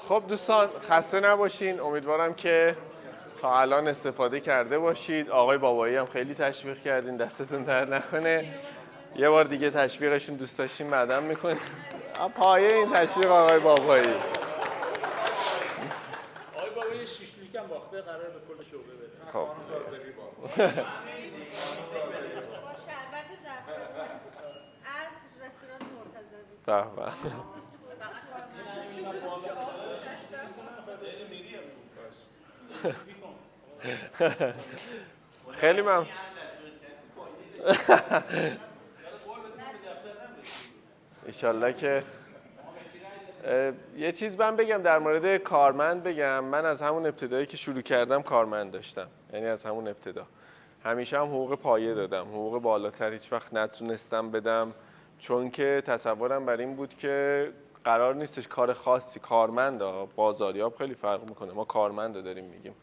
خب دوستان خسته نباشین. امیدوارم که تا الان استفاده کرده باشید. آقای بابایی هم خیلی تشویق کردین، دستتون درد نکنه. یه بار دیگه تشویقشون دوست داشتین بعدم میکنین. پایه این تشویق آقای بابایی. آقای بابایی شیشلیک هم باخته، قراره به کل شعبه بده. خب با شربت زعفران از رستوران مرتضوی. به به. خیلی ممنون. ایشالله که یه چیز من بگم در مورد کارمند بگم. من از همون ابتدایی که شروع کردم کارمند داشتم، یعنی از همون ابتدا همیشه هم حقوق پایه دادم، حقوق بالاتر هیچ وقت نتونستم بدم، چون که تصورم بر این بود که قرار نیستش کار خاصی. کارمند بازاریاب خیلی فرق میکنه، ما کارمند داریم میگیم.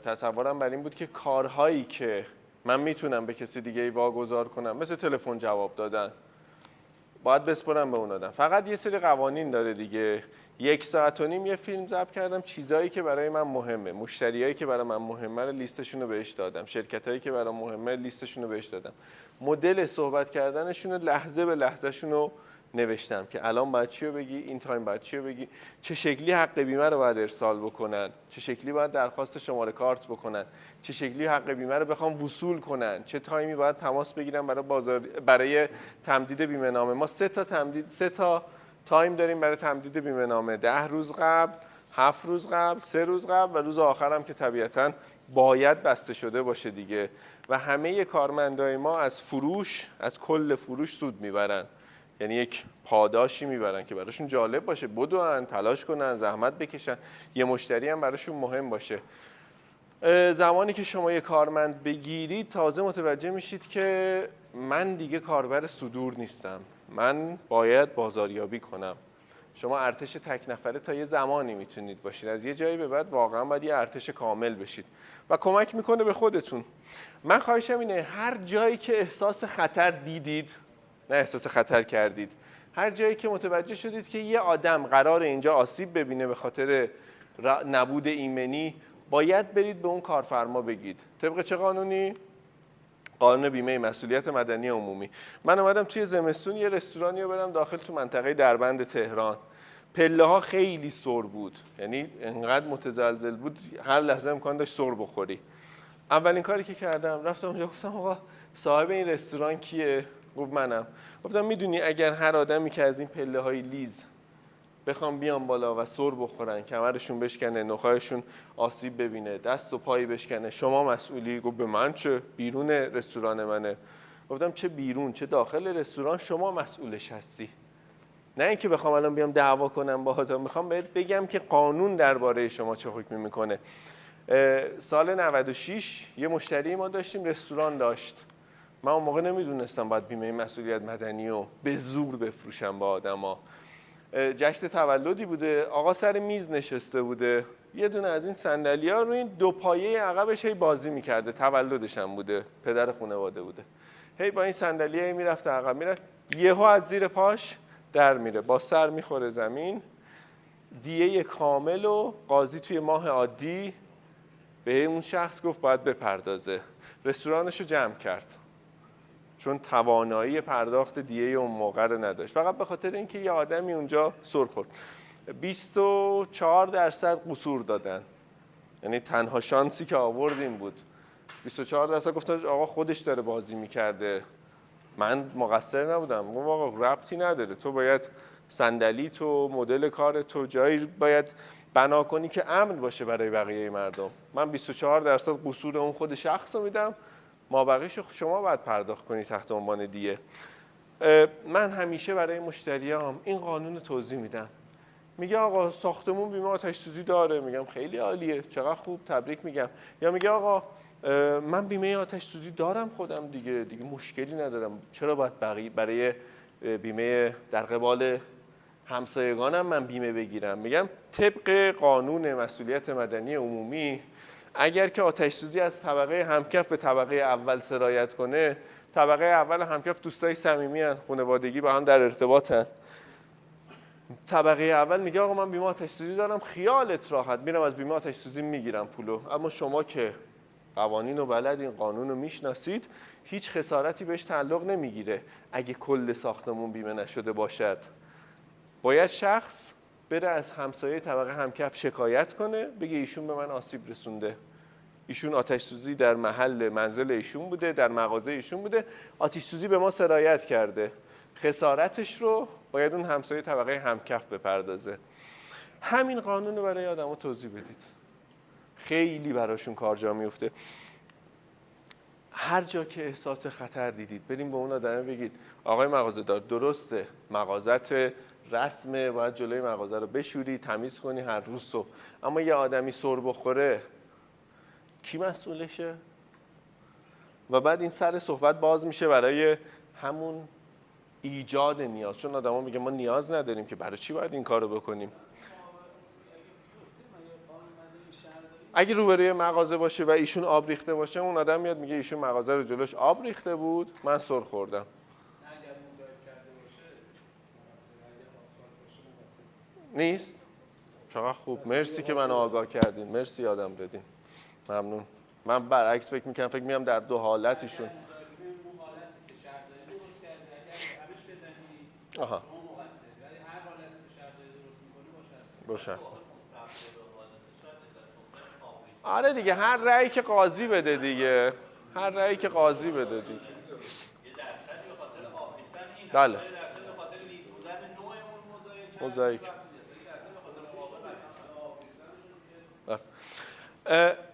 تصورم بر این بود که کارهایی که من میتونم به کسی دیگه واگذار کنم، مثل تلفن جواب دادن، باید بسپرم به اون آدم. فقط یه سری قوانین داره دیگه. 1.5 ساعت یه فیلم ضبط کردم، چیزایی که برای من مهمه، مشتریایی که برای من مهمه رو لیستشون رو بهش دادم، شرکتایی که برای مهمه لیستشون رو بهش دادم، مدل صحبت کردنشون رو لحظه به لحظهشون رو نوشتم که الان باید چی رو بگی، این تایم باید چی رو بگی، چه شکلی حق بیمه رو باید ارسال بکنن، چه شکلی باید درخواست شماره کارت بکنن، چه شکلی حق بیمه رو بخوام وصول کنن، چه تایمی باید تماس بگیرن برای تمدید بیمه نامه. ما 3 تا تایم داریم برای تمدید بیمه نامه: 10 روز قبل، 7 روز قبل، 3 روز قبل و روز آخرم که طبیعتاً باید بسته شده باشه دیگه. و همه کارمندای ما از فروش، از کل فروش سود میبرن، یعنی یک پاداشی میبرن که براشون جالب باشه، بدون تلاش کنن، زحمت بکشن، یه مشتری هم براشون مهم باشه. زمانی که شما یه کارمند بگیرید تازه متوجه میشید که من دیگه کاربر صدور نیستم، من باید بازاریابی کنم. شما ارتش تک نفره تا یه زمانی میتونید باشید، از یه جایی به بعد واقعا باید یه ارتش کامل بشید و کمک میکنه به خودتون. من خواهشم اینه هر جایی که احساس خطر دیدید، نه احساس خطر کردید، هر جایی که متوجه شدید که یه آدم قراره اینجا آسیب ببینه به خاطر نبود ایمنی، باید برید به اون کارفرما بگید. طبق چه قانونی؟ قانون بیمه مسئولیت مدنی عمومی. من اومدم توی زمستون یه رستورانی رو برم داخل تو منطقه دربند تهران. پله ها خیلی سر بود، یعنی انقدر متزلزل بود هر لحظه امکان داشت سر بخوری. اولین کاری که کردم رفتم اونجا، گفتم آقا صاحب این رستوران کیه؟ گفت منم. گفتم میدونی اگر هر آدمی که از این پله های لیز بخوام بیان بالا و سر بخورن، کمرشون بشکنه، نخایشون آسیب ببینه، دست و پایی بشکنه، شما مسئولی؟ گفت به من چه؟ بیرون رستوران منه. گفتم چه بیرون چه داخل رستوران، شما مسئولش هستی. نه اینکه بخوام الان بیام دعوا کنم باهات، میخوام بهت بگم که قانون درباره شما چه حکمی میکنه. سال 96 یه مشتری ما داشتیم، رستوران داشت. من اون موقع نمیدونستم باید بیمه مسئولیت مدنی رو به زور بفروشم با آدما. جشن تولدی بوده، آقا سر میز نشسته بوده، یه دونه از این صندلی‌ها رو این 2 پایه عقبش هی بازی می‌کرده، تولدش هم بوده، پدر خانواده بوده، هی با این صندلیه میرفت عقب میرفت، یهو از زیر پاش در میره، با سر میخوره زمین. دیه کامل و قاضی توی ماه عادی به اون شخص گفت باید بپردازه. رستورانش رو جمع کرد چون توانایی پرداخت دیه اون موقع رو نداشت، فقط به خاطر اینکه یه آدمی اونجا سر خورد. 24% قصور دادن، یعنی تنها شانسی که آوردیم بود. 24% گفتن آقا خودش داره بازی میکرده، من مقصر نبودم. گفتم آقا ربطی نداره، تو باید صندلی تو، مدل کار تو جایی باید بنا کنی که امن باشه برای بقیه مردم. من 24% قصور اون خود شخص رو میدم، ما بقیه‌شو شما باید پرداخت کنی تحت عنوان دیه. من همیشه برای مشتریام این قانون رو توضیح میدم. میگه آقا ساختمون بیمه آتش سوزی داره، میگم خیلی عالیه، چقدر خوب، تبریک میگم. یا میگه آقا من بیمه آتش سوزی دارم خودم دیگه مشکلی ندارم، چرا باید برای بیمه در قبال همسایگانم من بیمه بگیرم؟ میگم طبق قانون مسئولیت مدنی عمومی اگر که آتش سوزی از طبقه همکف به طبقه اول سرایت کنه، طبقه اول همکف دوستای صمیمی ان، خانوادگی با هم در ارتباطن، طبقه اول میگه آقا من بیمه آتش سوزی دارم، خیالت راحت، میرم از بیمه آتش سوزی میگیرم پولو. اما شما که قوانین رو بلدین، قانون رو میشناسید، هیچ خسارتی بهش تعلق نمیگیره. اگه کل ساختمون بیمه نشده باشد، باید شخص بره از همسایه طبقه همکف شکایت کنه، بگه ایشون به من آسیب رسونده، ایشون آتش سوزی در محل منزل ایشون بوده، در مغازه ایشون بوده، آتش سوزی به ما سرایت کرده، خسارتش رو باید اون همسایه طبقه همکف بپردازه. همین قانون رو برای آدم‌ها توضیح بدید، خیلی براشون کار جا میفته. هر جا که احساس خطر دیدید، بریم به اون آدمه بگید آقای مغازه‌دار درسته مغازت رسمه، باید جلوی مغازه رو بشوری، تمیز کنی هر روز صبح، اما یه آدمی سر بخوره کی مسئولشه؟ و بعد این سر صحبت باز میشه برای همون ایجاد نیاز، چون آدما میگه ما نیاز نداریم که برای چی باید این کارو بکنیم. اگه روبروی مغازه باشه و ایشون آب ریخته باشه، اون آدم میاد میگه ایشون مغازه رو جلوش آب ریخته بود، من سر خوردم. نیست؟ چقدر خوب، مرسی که منو آگاه کردین، مرسی یادم دادین، ممنون. من برعکس فکر میکنم در دو حالتشون. آها باشه. آره دیگه، هر رأی که قاضی بده دیگه، هر رأی که قاضی بده دیگه. بله. موزاییک.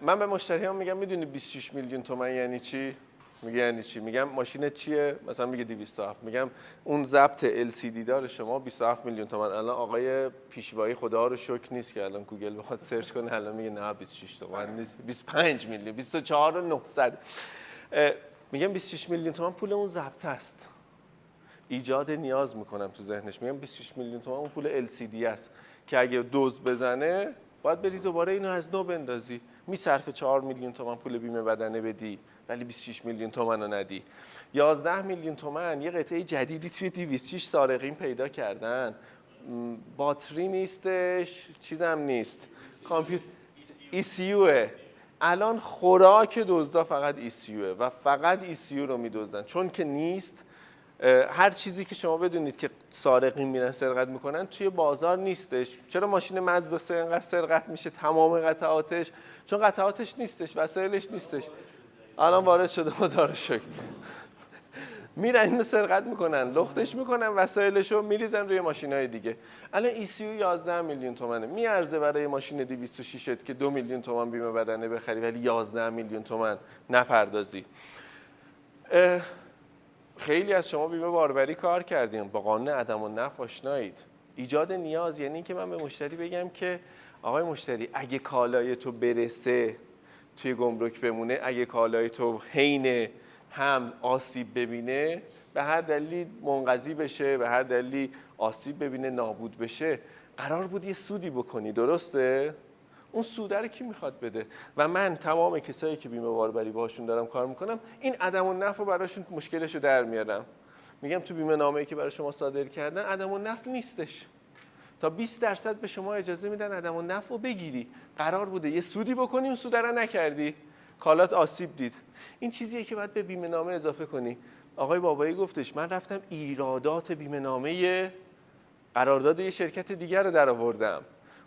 من به مشتریام میگم میدونی 26 میلیون تومان یعنی چی؟ میگه یعنی چی؟ میگم ماشینت چیه؟ مثلا میگه 207. میگم اون ضبط LCD دار شما 27 میلیون تومان. الان آقای پیشوایی خدا رو شکر نیست که الان گوگل بخواد سرچ کنه، الان میگه نه 26 تومان نیست، 25 میلیون، 24,900. میگم 26 میلیون تومان پول اون ضبط است. ایجاد نیاز میکنم تو ذهنش، میگم 26 میلیون تومان اون پول LCD است که اگه دوز بزنه باید بری دوباره اینو از نو بندازی. میصرفه 4 میلیون تومان پول بیمه بدنه بدی ولی 26 میلیون تومان رو ندی. 11 میلیون تومان یه قطعه جدیدی توی 206 سارقین پیدا کردن، باتری نیستش، چیزم نیست، کامپیوتر ECUه. الان خوراک دزدا فقط ECUه و فقط ECU رو میدزدن، چون که نیست. هر چیزی که شما بدونید که سارقین میرن سرقت میکنن توی بازار نیستش. چرا ماشین مازدا 3 انقدر سرقت میشه تمام قطعاتش؟ چون قطعاتش نیستش، وسایلش نیستش. الان وارد شده، خدا رو شکر. میرن اینو سرقت میکنن، لختش میکنن، وسایلشو میریزن روی ماشینای دیگه. الان ECU 11 میلیون تومانه، میارزه برای ماشین 206 که 2 میلیون تومان بیمه بدنه بخری ولی 11 میلیون تومان نپردازی. خیلی از شما بیمه باربری کار کردیم، با قانون عدم النفع آشنایید. ایجاد نیاز یعنی اینکه من به مشتری بگم که آقای مشتری اگه کالای تو برسه توی گمرک بمونه، اگه کالای تو حین هم آسیب ببینه، به هر دلیلی منقضی بشه، به هر دلیلی آسیب ببینه، نابود بشه، قرار بود یه سودی بکنی، درسته؟ اون سوده رو کی میخواد بده؟ و من تمام کسایی که بیمه باربری باهاشون دارم کار میکنم این عدم النفع رو براشون مشکلشو در میارم. میگم تو بیمه نامه‌ای که برای شما صادر کردن عدم النفع نیستش، تا 20% به شما اجازه میدن عدم النفع رو بگیری. قرار بوده یه سودی بکنی، اون سوده رو نکردی، کالات آسیب دید. این چیزیه که باید به بیمه نامه اضافه کنی. آقای بابایی گفتش من رفتم ایرادات بیمه نامه قرارداد یه شرکت دیگر رو درآوردم،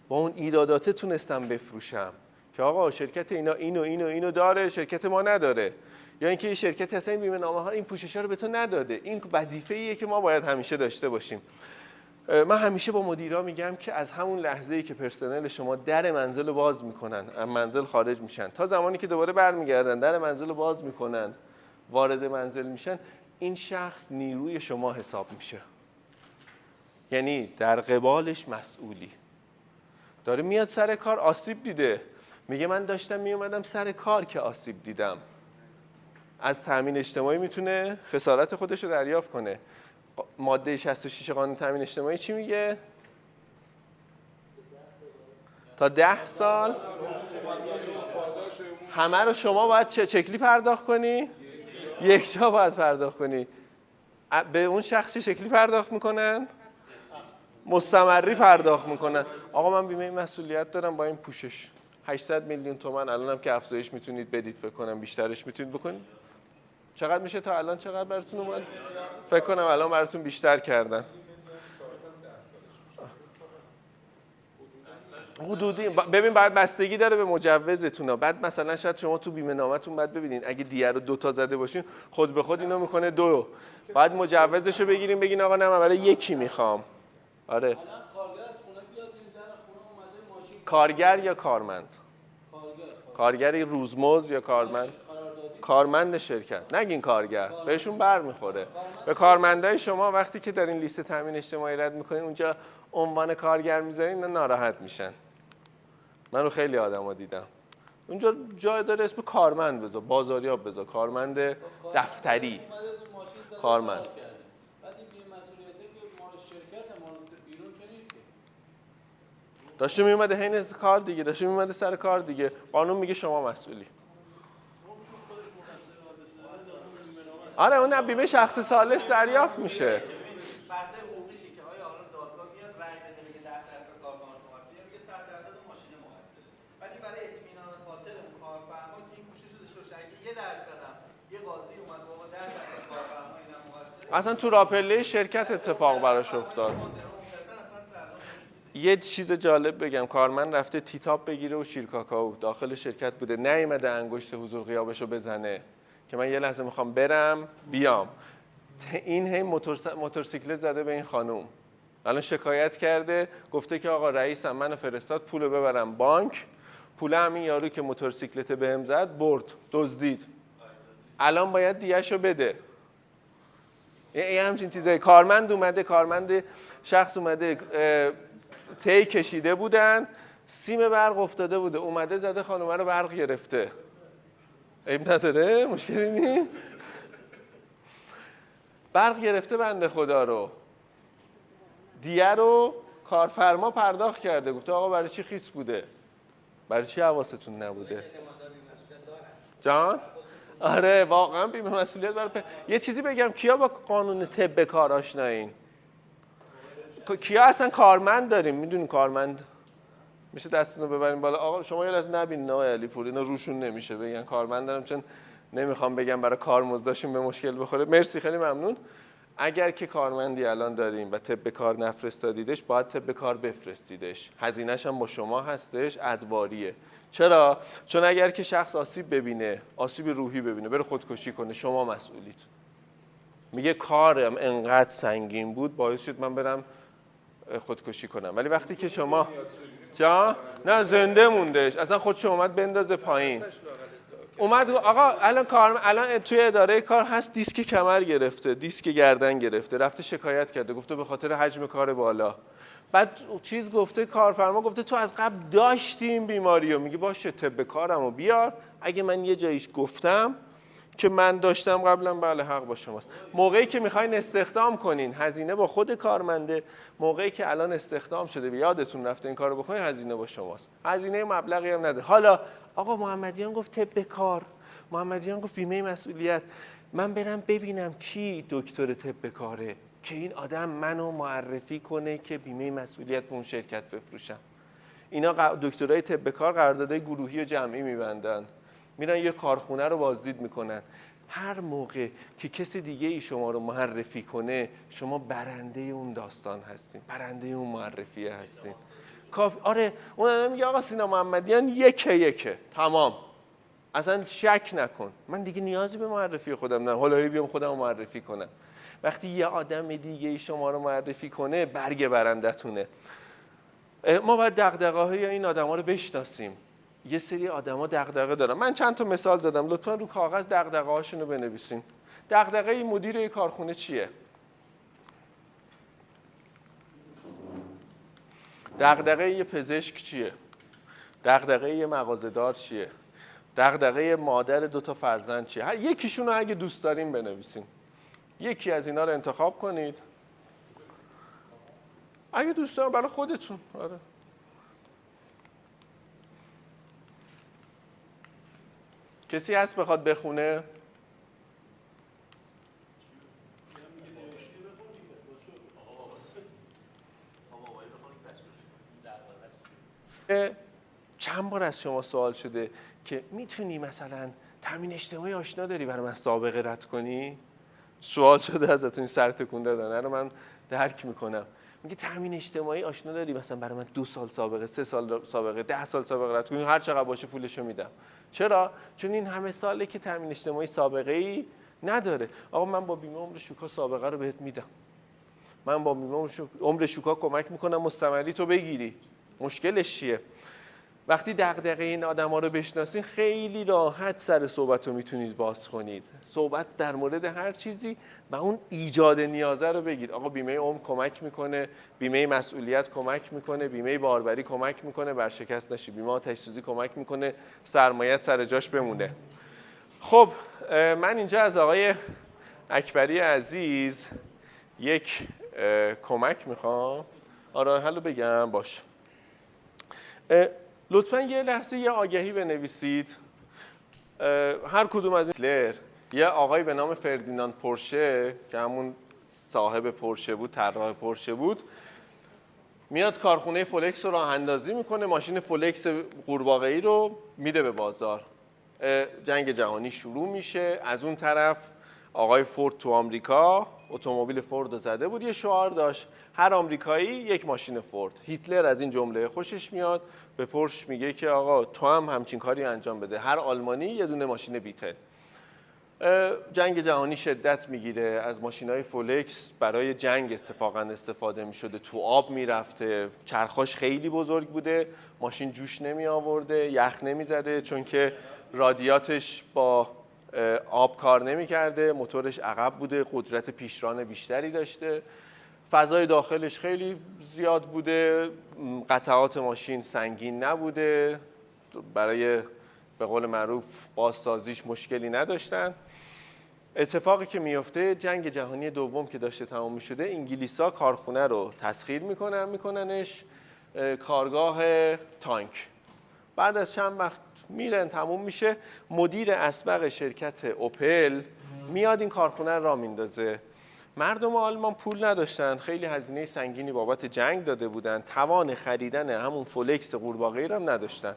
با اون ایرادات تونستم بفروشم که آقا شرکت اینا اینو داره، شرکت ما نداره، یا اینکه یه شرکت اصلا این بیمه نامه ها این پوشش‌ها رو به تو نداده. این وظیفه‌ایه که ما باید همیشه داشته باشیم. من همیشه با مدیرا میگم که از همون لحظه‌ای که پرسنل شما در منزل رو باز میکنن، از منزل خارج میشن، تا زمانی که دوباره برمیگردن در منزل رو باز میکنن، وارد منزل میشن، این شخص نیروی شما حساب میشه. یعنی در قبالش مسئولی. داره میاد سر کار، آسیب دیده، میگه من داشتم میومدم سر کار که آسیب دیدم. از تامین اجتماعی میتونه خسارت خودش رو دریافت کنه. ماده 66 قانون تامین اجتماعی چی میگه؟ تا 10 سال همه رو شما باید چه شکلی پرداخت کنی؟ یک جا باید پرداخت کنی. به اون شخص چه شکلی پرداخت میکنن؟ مستمری پرداخت میکنن. آقا من بیمه مسئولیت دارم با این پوشش 800 میلیون تومان، الانم که افزایش میتونید بدید، فکر کنم بیشترش میتونید بکنید. چقدر میشه تا الان؟ چقدر براتون اومد؟ فکر کنم الان براتون بیشتر کردن. حدودی ببین، بعد بستگی داره به مجوزتون. بعد مثلا شاید شما تو بیمه نامتون بعد ببینین اگه دیه رو 2 تا زده باشین خود به خود اینو میکنه 2. بعد مجوزشو بگیریم بگین آقا نه من برای 1 میخوام. آره. الان کارگر از خونه بیاد این در خونه اومده ماشین. کارگر یا کارمند؟ کارگر. کارگر روزمزد یا کارمند؟ کارمند شرکت. نگین کارگر، بهشون بر میخوره. به کارمندای شما وقتی که دارین لیست تامین اجتماعی رد میکنین اونجا عنوان کارگر میذارین ناراحت میشن. من رو خیلی آدما دیدم. اونجا جای داره اسم کارمند بذار، بازاریاب بذار، کارمند دفتری. کارمند. بعد این بیمه مسئولیتی که مال شرکت مال بیرون که نیست. داشته میومده حین کار دیگه، داشته میومده سر کار دیگه. قانون میگه شما مسئولی. آره اون بیمه شخص ثالث دریافت میشه. بحث حقوقیشه که آیا حالا دادگاه میاد رأی بده که 10% کارفرماش مقصره، میگه 100% ماشین مقصره. ولی برای اطمینان خاطر اون کارفرما که این پوشش رو داشته باشه اگه 1% هم یه قاضی اومد بابا 10% کارفرما اینم مقصره، اصلا تو راپله شرکت اتفاق براش افتاد. یه چیز جالب بگم، کارمند رفته تیتاب بگیره و شیرکاکائو داخل شرکت بوده، نیومده انگشت حضور غیابشو بزنه که من یه لحظه میخوام برم بیام. این هی موتورسیکلت زده به این خانوم، الان شکایت کرده، گفته که آقا رئیسم منو فرستاد پولو ببرم بانک، پول همین یارو که موتورسیکلت بهم زد برد، دزدید، الان باید دیهشو بده. یه همچین چیزایی. کارمند اومده، کارمند شخص اومده تی کشیده بودن، سیم برق افتاده بوده، اومده زده خانومه رو برق گرفته. عیب نداره، مشکلی نیست. برق گرفته بنده خدا رو، دیه رو کارفرما پرداخت کرده، گفته آقا برای چی خیس بوده؟ برای چی حواستون نبوده؟ جان؟ آره واقعا بیمه مسئولیت برای یه چیزی بگم، کیا با قانون طب کار آشنایین؟ کیا اصلا کارمند داریم؟ میدونین کارمند میشه دستونو ببرین بالا. آقا شما یه لحظه نبینین آقای علی پور، اینا روشون نمیشه بگن کارمند دارم، چون نمیخوام بگم برای کارمزدشون به مشکل بخوره. مرسی، خیلی ممنون. اگر که کارمندی الان داریم و طب کار نفرستادیدش، باید طب کار بفرستیدش. هزینه‌ش هم با شما هستش، ادواریه. چرا؟ چون اگر که شخص آسیب ببینه، آسیب روحی ببینه، بره خودکشی کنه، شما مسئولید. میگه کارم انقدر سنگین بود باعث شد من برم خودکشی کنم. ولی وقتی که شما نه زنده موندش، اصلا خودش اومد بندازه پایین، اومد آقا الان توی اداره کار هست دیسک کمر گرفته، دیسک گردن گرفته، رفته شکایت کرده، گفته به خاطر حجم کار بالا. بعد چیز گفته، کارفرما گفته تو از قبل داشتی این بیماریو. میگه باشه طب کارمو بیار، اگه من یه جاییش گفتم که من داشتم قبلا، بله حق با شماست. موقعی که میخواین استخدام کنین هزینه با خود کارمنده، موقعی که الان استخدام شده یادتون رفته این کارو بکنین هزینه با شماست. هزینه مبلغی هم نده. حالا آقا محمدیان گفت طب کار، محمدیان گفت بیمه مسئولیت، من برم ببینم کی دکتر طب کاره که این آدم منو معرفی کنه که بیمه مسئولیت به اون شرکت بفروشم. اینا دکترای طب کار قراردادهای گروهی و جمعی میبندن، میرن یه کارخونه رو بازدید میکنن. هر موقع که کسی دیگه ای شما رو معرفی کنه، شما برنده اون داستان هستین، برنده اون معرفیه هستین. آره اون آدم میگه آقا سینا محمدیان یکه تمام، اصلا شک نکن، من دیگه نیازی به معرفی خودم ندارم، حالا بیام خودم رو معرفی کنم. وقتی یه آدم دیگه ای شما رو معرفی کنه، برگ برندتونه. ما باید دغدغه‌های این آدما رو بشناسیم. یه سری آدما دغدغه دارن. من چند تا مثال زدم، لطفاً رو کاغذ دغدغه‌هاشون رو بنویسین. دغدغه مدیر یک کارخونه چیه؟ دغدغه یه پزشک چیه؟ دغدغه یه مغازه‌دار چیه؟ دغدغه مادر 2 تا فرزند چیه؟ هر یکیشون رو اگه دوست دارین بنویسین. یکی از اینا رو انتخاب کنید. اگه دوست دارین برای خودتون. آره. کسی هست بخواد بخونه؟ چند بار از شما سوال شده که میتونی مثلا تامین اجتماعی آشنا داری برای من سابقه رد کنی؟ سوال شده ازتون، سر تکون دادن رو من درک میکنم. میگه تامین اجتماعی آشنا داری مثلا برای من 2 سال سابقه، 3 سال سابقه، 10 سال سابقه رد کنی، هر چقدر باشه پولشو میدم. چرا؟ چون این همه ساله که تامین اجتماعی سابقه ای نداره. آقا من با بیمه عمر شوکا سابقه رو بهت میدم، من با بیمه عمر شوکا کمک میکنم مستمری تو بگیری. مشکلش چیه؟ وقتی دغدغه این آدما رو بشناسین خیلی راحت سر صحبت رو میتونید باز کنید. صحبت در مورد هر چیزی و اون ایجاد نیازه رو بگید. آقا بیمه عمر کمک میکنه، بیمه مسئولیت کمک میکنه، بیمه باربری کمک میکنه ورشکست نشی، بیمه آتش سوزی کمک میکنه سرمایه‌ات سر جاش بمونه. خب من اینجا از آقای اکبری عزیز یک کمک میخوام. آره حالا بگم باش. لطفاً یه لحظه یه آگهی بنویسید. هر کدوم از این یه آقای به نام فردیناند پورشه که همون صاحب پورشه بود، طراح پورشه بود، میاد کارخونه فولکس رو راه اندازی میکنه، ماشین فولکس قورباغه‌ای رو میده به بازار. جنگ جهانی شروع میشه. از اون طرف آقای فورد تو آمریکا اتومبیل فورد رو زده بود، یه شعار داشت هر آمریکایی یک ماشین فورد. هیتلر از این جمله خوشش میاد، به پورش میگه که آقا تو هم همچین کاری انجام بده، هر آلمانی یه دونه ماشین بیتل. جنگ جهانی شدت میگیره، از ماشینای فولکس برای جنگ اتفاقا استفاده میشده، تو آب میرفته، چرخاش خیلی بزرگ بوده، ماشین جوش نمی آورده، یخ نمی زده چون که رادیاتش با آب کار نمی کرده، موتورش عقب بوده، قدرت پیشران بیشتری داشته، فضای داخلش خیلی زیاد بوده، قطعات ماشین سنگین نبوده، برای به قول معروف بازسازیش مشکلی نداشتن. اتفاقی که میفته جنگ جهانی دوم که داشته تمام می‌شده، انگلیسا کارخونه رو تسخیر میکننش کارگاه تانک. بعد از چند وقت میرن تموم میشه، مدیر اسبق شرکت اوپل میاد این کارخونه رو راه میندازه. مردم آلمان پول نداشتن، خیلی هزینه سنگینی بابت جنگ داده بودن، توان خریدن همون فولکس قورباغه‌ای رو هم نداشتن.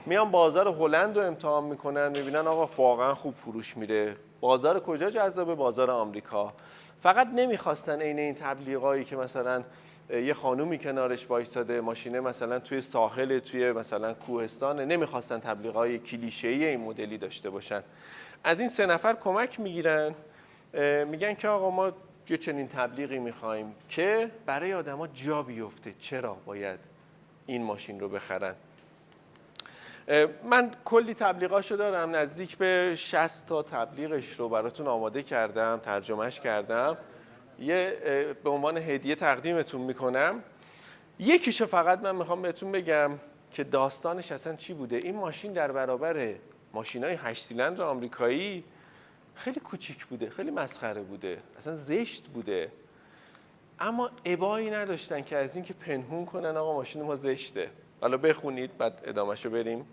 میان بازار هلند رو امتحان میکنن، میبینن آقا واقعا خوب فروش میره. بازار کجا جذابه؟ بازار آمریکا. فقط نمیخواستن عین این تبلیغایی که مثلا یه خانومی کنارش وایساده، ماشینه مثلا توی ساحل، توی مثلا کوهستان، نمیخواستن تبلیغای کلیشه‌ای این مدلی داشته باشن. از این 3 نفر کمک میگیرن، میگن که آقا ما یه چنین تبلیغی میخوایم که برای آدما جا بیفته چرا باید این ماشین رو بخرن. من کلی تبلیغاشو دارم، نزدیک به 60 تا تبلیغش رو براتون آماده کردم، ترجمهش کردم، به عنوان هدیه تقدیمتون میکنم. یکیشو فقط من میخوام بهتون بگم که داستانش اصلا چی بوده. این ماشین در برابر ماشینای 8 سیلندر آمریکایی خیلی کوچیک بوده، خیلی مسخره بوده، اصلا زشت بوده، اما ابایی نداشتن که از این که پنهون کنن آقا ماشین ما زشته. حالا بخونید بعد ادامهشو بریم.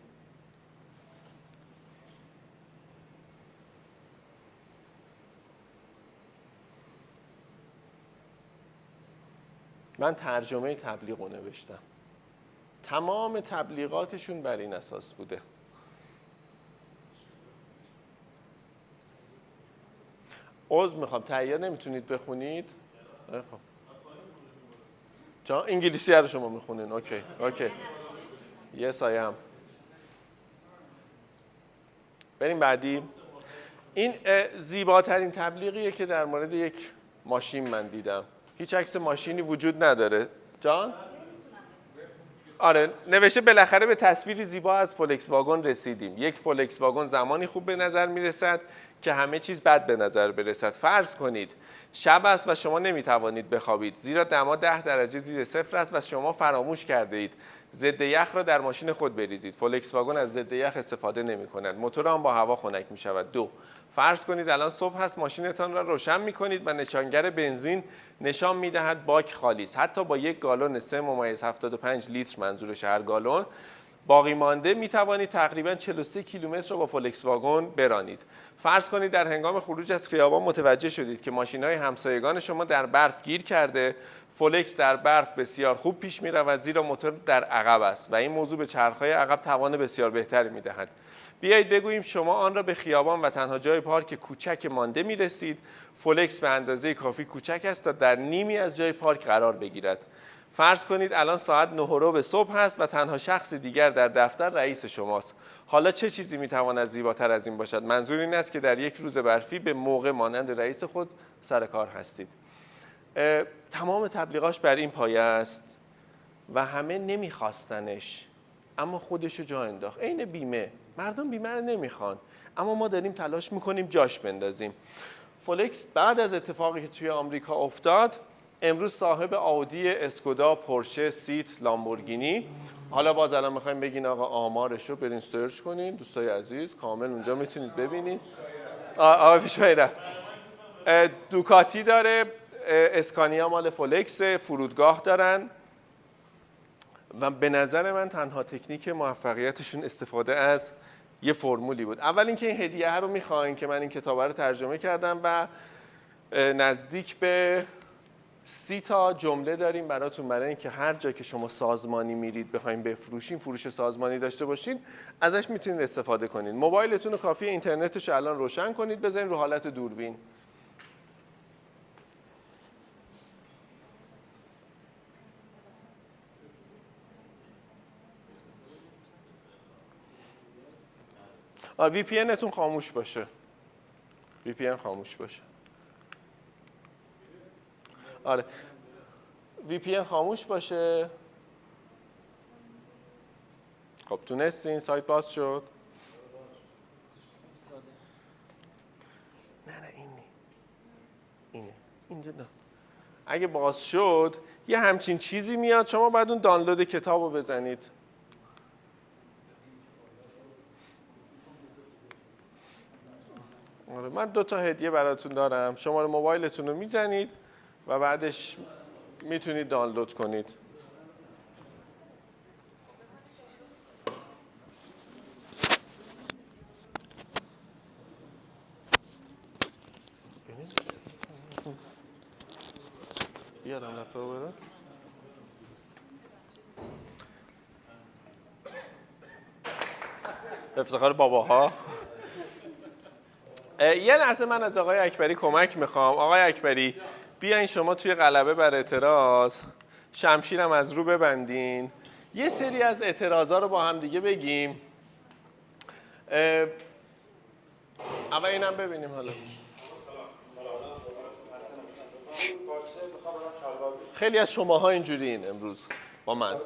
من ترجمه تبلیغ رو نوشتم، تمام تبلیغاتشون بر این اساس بوده. عذر میخوام، تهیه نمیتونید بخونید؟ خب جا انگلیسی رو شما میخونین. اوکی. Yes I am. بریم بعدی. این زیباترین تبلیغیه که در مورد یک ماشین من دیدم. هیچ عکس ماشینی وجود نداره. جان؟ آره نوشته بالاخره به تصویری زیبا از فولکس واگن رسیدیم. یک فولکس واگن زمانی خوب به نظر میرسد که همه چیز بد به نظر برسد. فرض کنید شب است و شما نمیتوانید بخوابید زیرا دما 10 درجه زیر صفر است و شما فراموش کرده اید ضد یخ را در ماشین خود بریزید. فولکس واگن از ضد یخ استفاده نمی‌کند. موتور آن با هوا خنک می‌شود. 2. فرض کنید الان صبح است، ماشینتان را روشن می‌کنید و نشانگر بنزین نشان می‌دهد باک خالی است. حتی با 1 گالون 3.75 لیتر منظورش هر گالون باقی مانده می توانید تقریباً 43 کیلومتر را با فولکس واگن برانید. فرض کنید در هنگام خروج از خیابان متوجه شدید که ماشین‌های همسایگان شما در برف گیر کرده. فولکس در برف بسیار خوب پیش می‌رود زیرا موتور در عقب است و این موضوع به چرخ‌های عقب توان بسیار بهتری می‌دهد. بیایید بگوییم شما آن را به خیابان و تنها جای پارک کوچک مانده می‌رسید. فولکس به اندازه کافی کوچک است تا در نیمی از جای پارک قرار بگیرد. فرض کنید الان ساعت 9:15 صبح هست و تنها شخص دیگر در دفتر رئیس شماست. حالا چه چیزی میتواند زیباتر از این باشد؟ منظور این است که در یک روز برفی به موقع مانند رئیس خود سر کار هستید. تمام تبلیغاش بر این پایه است و همه نمیخواستنش، اما خودشو جا انداخت. عین بیمه، مردم بیمه رو نمیخوان، اما ما داریم تلاش میکنیم جاش بندازیم. فولکس بعد از اتفاقی که توی آمریکا افتاد، امروز صاحب آودی، اسکودا، پورشه، سیت، لامبورگینی. حالا باز الان میخوایم بگین آقا آمارش رو برین سرچ کنین دوستای عزیز، کامل اونجا میتونید ببینید. آقا پیشوایی رفت. دوکاتی داره، اسکانیا مال فولکس، فرودگاه دارن و به نظر من تنها تکنیک موفقیتشون استفاده از یه فرمولی بود. اول اینکه این هدیه رو میخواین که من این کتاب رو ترجمه کردم و نزدیک به 30 تا جمله داریم براتون برای اینکه هر جا که شما سازمانی میرید بخواید بفروشین، فروش سازمانی داشته باشین، ازش میتونید استفاده کنید. موبایلتون رو کافیه اینترنتش رو الان روشن کنید، بذارین رو حالت دوربین. VPN تون خاموش باشه. VPN خاموش باشه. آره. VPN خاموش باشه. خب تونستین سایت باز شد؟ نه اینه. اینجا نه. اگه باز شد یه همچین چیزی میاد، شما باید اون دانلود کتاب رو بزنید. من 2 تا هدیه براتون دارم. شماره موبایلتون رو میزنید و بعدش میتونید دانلود کنید. بیارم لپه رو بدم. افتخار باباها. یه لحظه من از آقای اکبری کمک میخوام. آقای اکبری بیاین شما توی غلبه بر اعتراض شمشیرم از رو ببندین، یه سری از اعتراضا رو با هم دیگه بگیم. اول اینم ببینیم. حالا خیلی از شماها اینجورین امروز با من.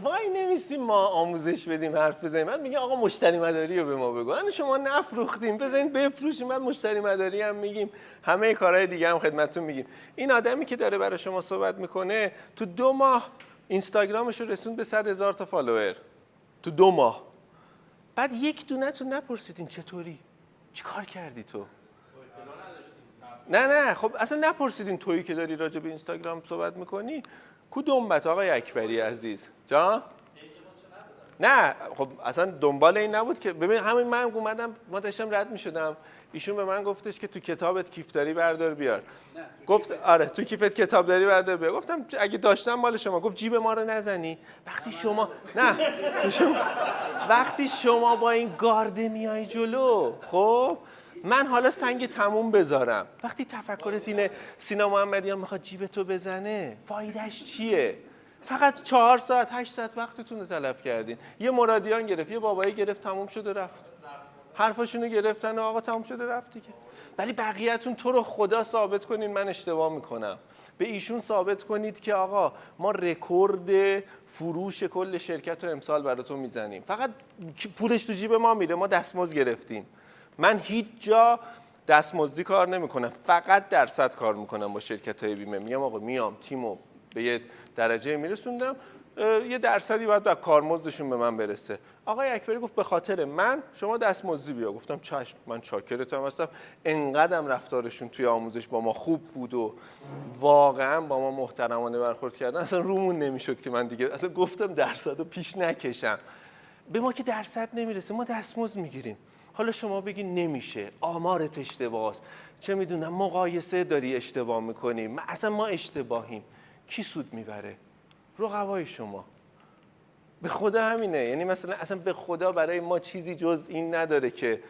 وای نمیستیم ما آموزش بدیم حرف بزنیم، من میگم آقا مشتری مداری رو به ما بگو. یعنی شما نفروختیم بزنین بفروشیم، من مشتری مداری هم میگیم، همه کارهای دیگه هم خدمتتون میگیم. این آدمی که داره برای شما صحبت میکنه تو 2 ماه اینستاگرامش رو رسوند به 100,000 تا فالوور. تو 2 ماه. بعد یک دونه‌تون نپرسیدین چطوری؟ چیکار کردی تو؟ نه خب اصلا نپرسیدین تویی که داری راجع به اینستاگرام صحبت میکنی کدومت آقای اکبری عزیز جان؟ نه خب اصلا دنبال این نبود که ببین همین من اومدم ما داشتم رد میشدم ایشون به من گفتش که تو کتابت کیفداری بردار بیار. گفت آره تو کیفت کتابداری بردار بیار. گفتم اگه داشتم مال شما. گفت جیب ما رو نزنی. وقتی شما با این گارده میای جلو، خب من حالا سنگ تموم بذارم. وقتی تفکرت اینه سینا محمدیان میخواد جیب تو بزنه، فایدهش چیه؟ فقط 4 ساعت 8 ساعت وقتتون رو تلف کردین. یه مرادیان گرفت، یه بابایی گرفت، تموم شد و رفت. حرفاشونو گرفتن و آقا تموم شده رفت دیگه. ولی بقیه‌تون تو رو خدا ثابت کنین من اشتباه میکنم. به ایشون ثابت کنید که آقا ما رکورد فروش کل شرکت رو امسال براتون میزنیم. فقط پولش تو جیب ما میره، ما دستمزد گرفتیم. من هیچ جا دستمزدی کار نمیکنم، فقط درصد کار میکنم با شرکت‌های بیمه. میگم آقا میام تیمو به یه درجه میرسوندم، یه درصدی باید در کارمزدشون به من برسه. آقای اکبری گفت به خاطر من شما دستمزدی بیا. گفتم چشم، من چاکرتم هستم. انقدرم رفتارشون توی آموزش با ما خوب بود و واقعا با ما محترمانه برخورد کردن، اصلا رومون نمیشد که من دیگه اصلا گفتم درصدو پیش نکشم. به ما که درصد نمیرسه، ما دستمزد میگیریم. حالا شما بگین نمیشه، آمارت اشتباهه، چه میدونم مقایسه داری اشتباه میکنی، اصلا ما اشتباهیم. کی سود میبره؟ رقبای شما. به خدا همینه. یعنی مثلا اصلا به خدا برای ما چیزی جز این نداره که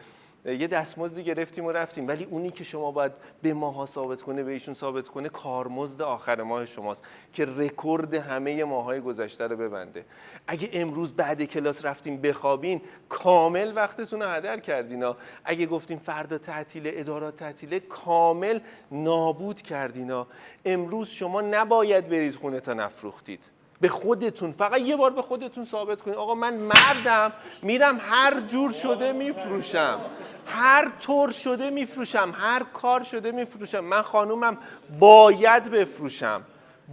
یه دستمزدی گرفتیم و رفتیم، ولی اونی که شما باید به ماها ثابت کنه، به ایشون ثابت کنه، کارمزد آخر ماه شماست که رکورد همه ماهای گذشته رو ببنده. اگه امروز بعد کلاس رفتیم بخوابین، کامل وقتتون رو هدر کردینا. اگه گفتیم فردا تعطیل، ادارات تعطیله، کامل نابود کردینا. امروز شما نباید برید خونه تا نفروختید. به خودتون، فقط یه بار به خودتون ثابت کنید آقا من مردم، میرم هر جور شده میفروشم، هر طور شده میفروشم، هر کار شده میفروشم. من خانومم باید بفروشم،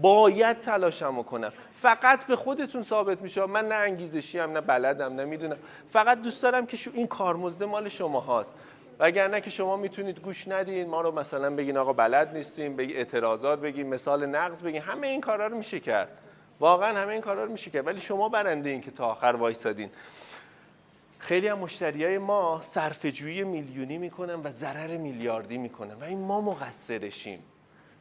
باید تلاشمو کنم. فقط به خودتون ثابت میشه. من نه انگیزشی ام، نه بلدم، نه میدونم. فقط دوست دارم که این کارمزد مال شما هاست. وگرنه که شما میتونید گوش ندین، ما رو مثلا بگین آقا بلد نیستیم، بگین اعتراضات بگین، مثال نقض بگین، همه این کارا رو میشه کرد. واقعا همه این کارا رو میشه کرد، ولی شما برنده این که تا آخر وایسادین. خیلی از مشتریای ما صرفه‌جویی میلیونی میکنن و ضرر میلیاردی میکنن و این ما مقصرشیم.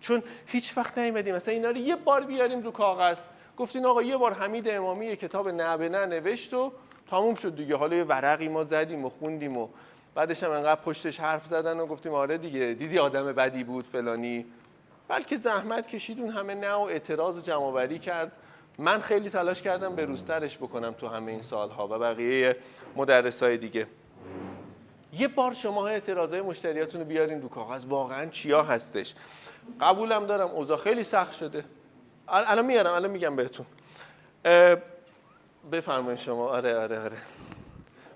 چون هیچ وقت نیومدیم مثلا اینا رو یه بار بیاریم رو کاغذ، گفتین آقا یه بار حمید امامی یه کتاب نه به نه نوشت و تموم شد دیگه. حالا یه ورقی ما زدیم و خوندیم و بعدش هم انقدر پشتش حرف زدن و گفتیم آره دیگه دیدی آدم بدی بود فلانی. بلکه زحمت کشید اون همه نه و اعتراض و جمع‌آوری کرد. من خیلی تلاش کردم به روزترش بکنم تو همه این سالها و بقیه مدرسای دیگه. یه بار شما اعتراضای مشتریاتون رو بیارین رو کاغذ، واقعا چیا هستش. قبولم دارم اوضاع خیلی سخت شده، الان میارم، الان میگم بهتون. بفرمایید شما. آره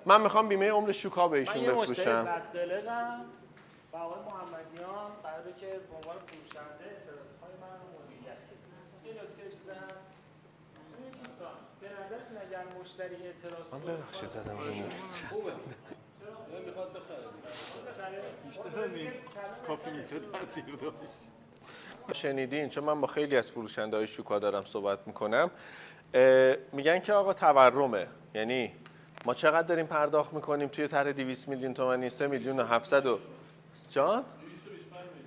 من میخوام بیمه عمر شوکا به ایشون بفروشم. من یه مشتری بدقلقم و آقای محمدیان قراره که به عنوان فروشنده اعتراضهای من رو مدیریت یه نکته چیز هست. ببینید دوستان، به نظرتون اگر مشتری اعتراض من کنه ببخشید زدم رو خوبه. میخواد بخره. شنیدین؟ چون من با خیلی از فروشنده‌های شوکا دارم صحبت میکنم، میگن که آقا تورمه. یعنی ما چقدر داریم پرداخت میکنیم توی طرح 200 میلیون تومانی؟ 3 میلیون و 700 و جان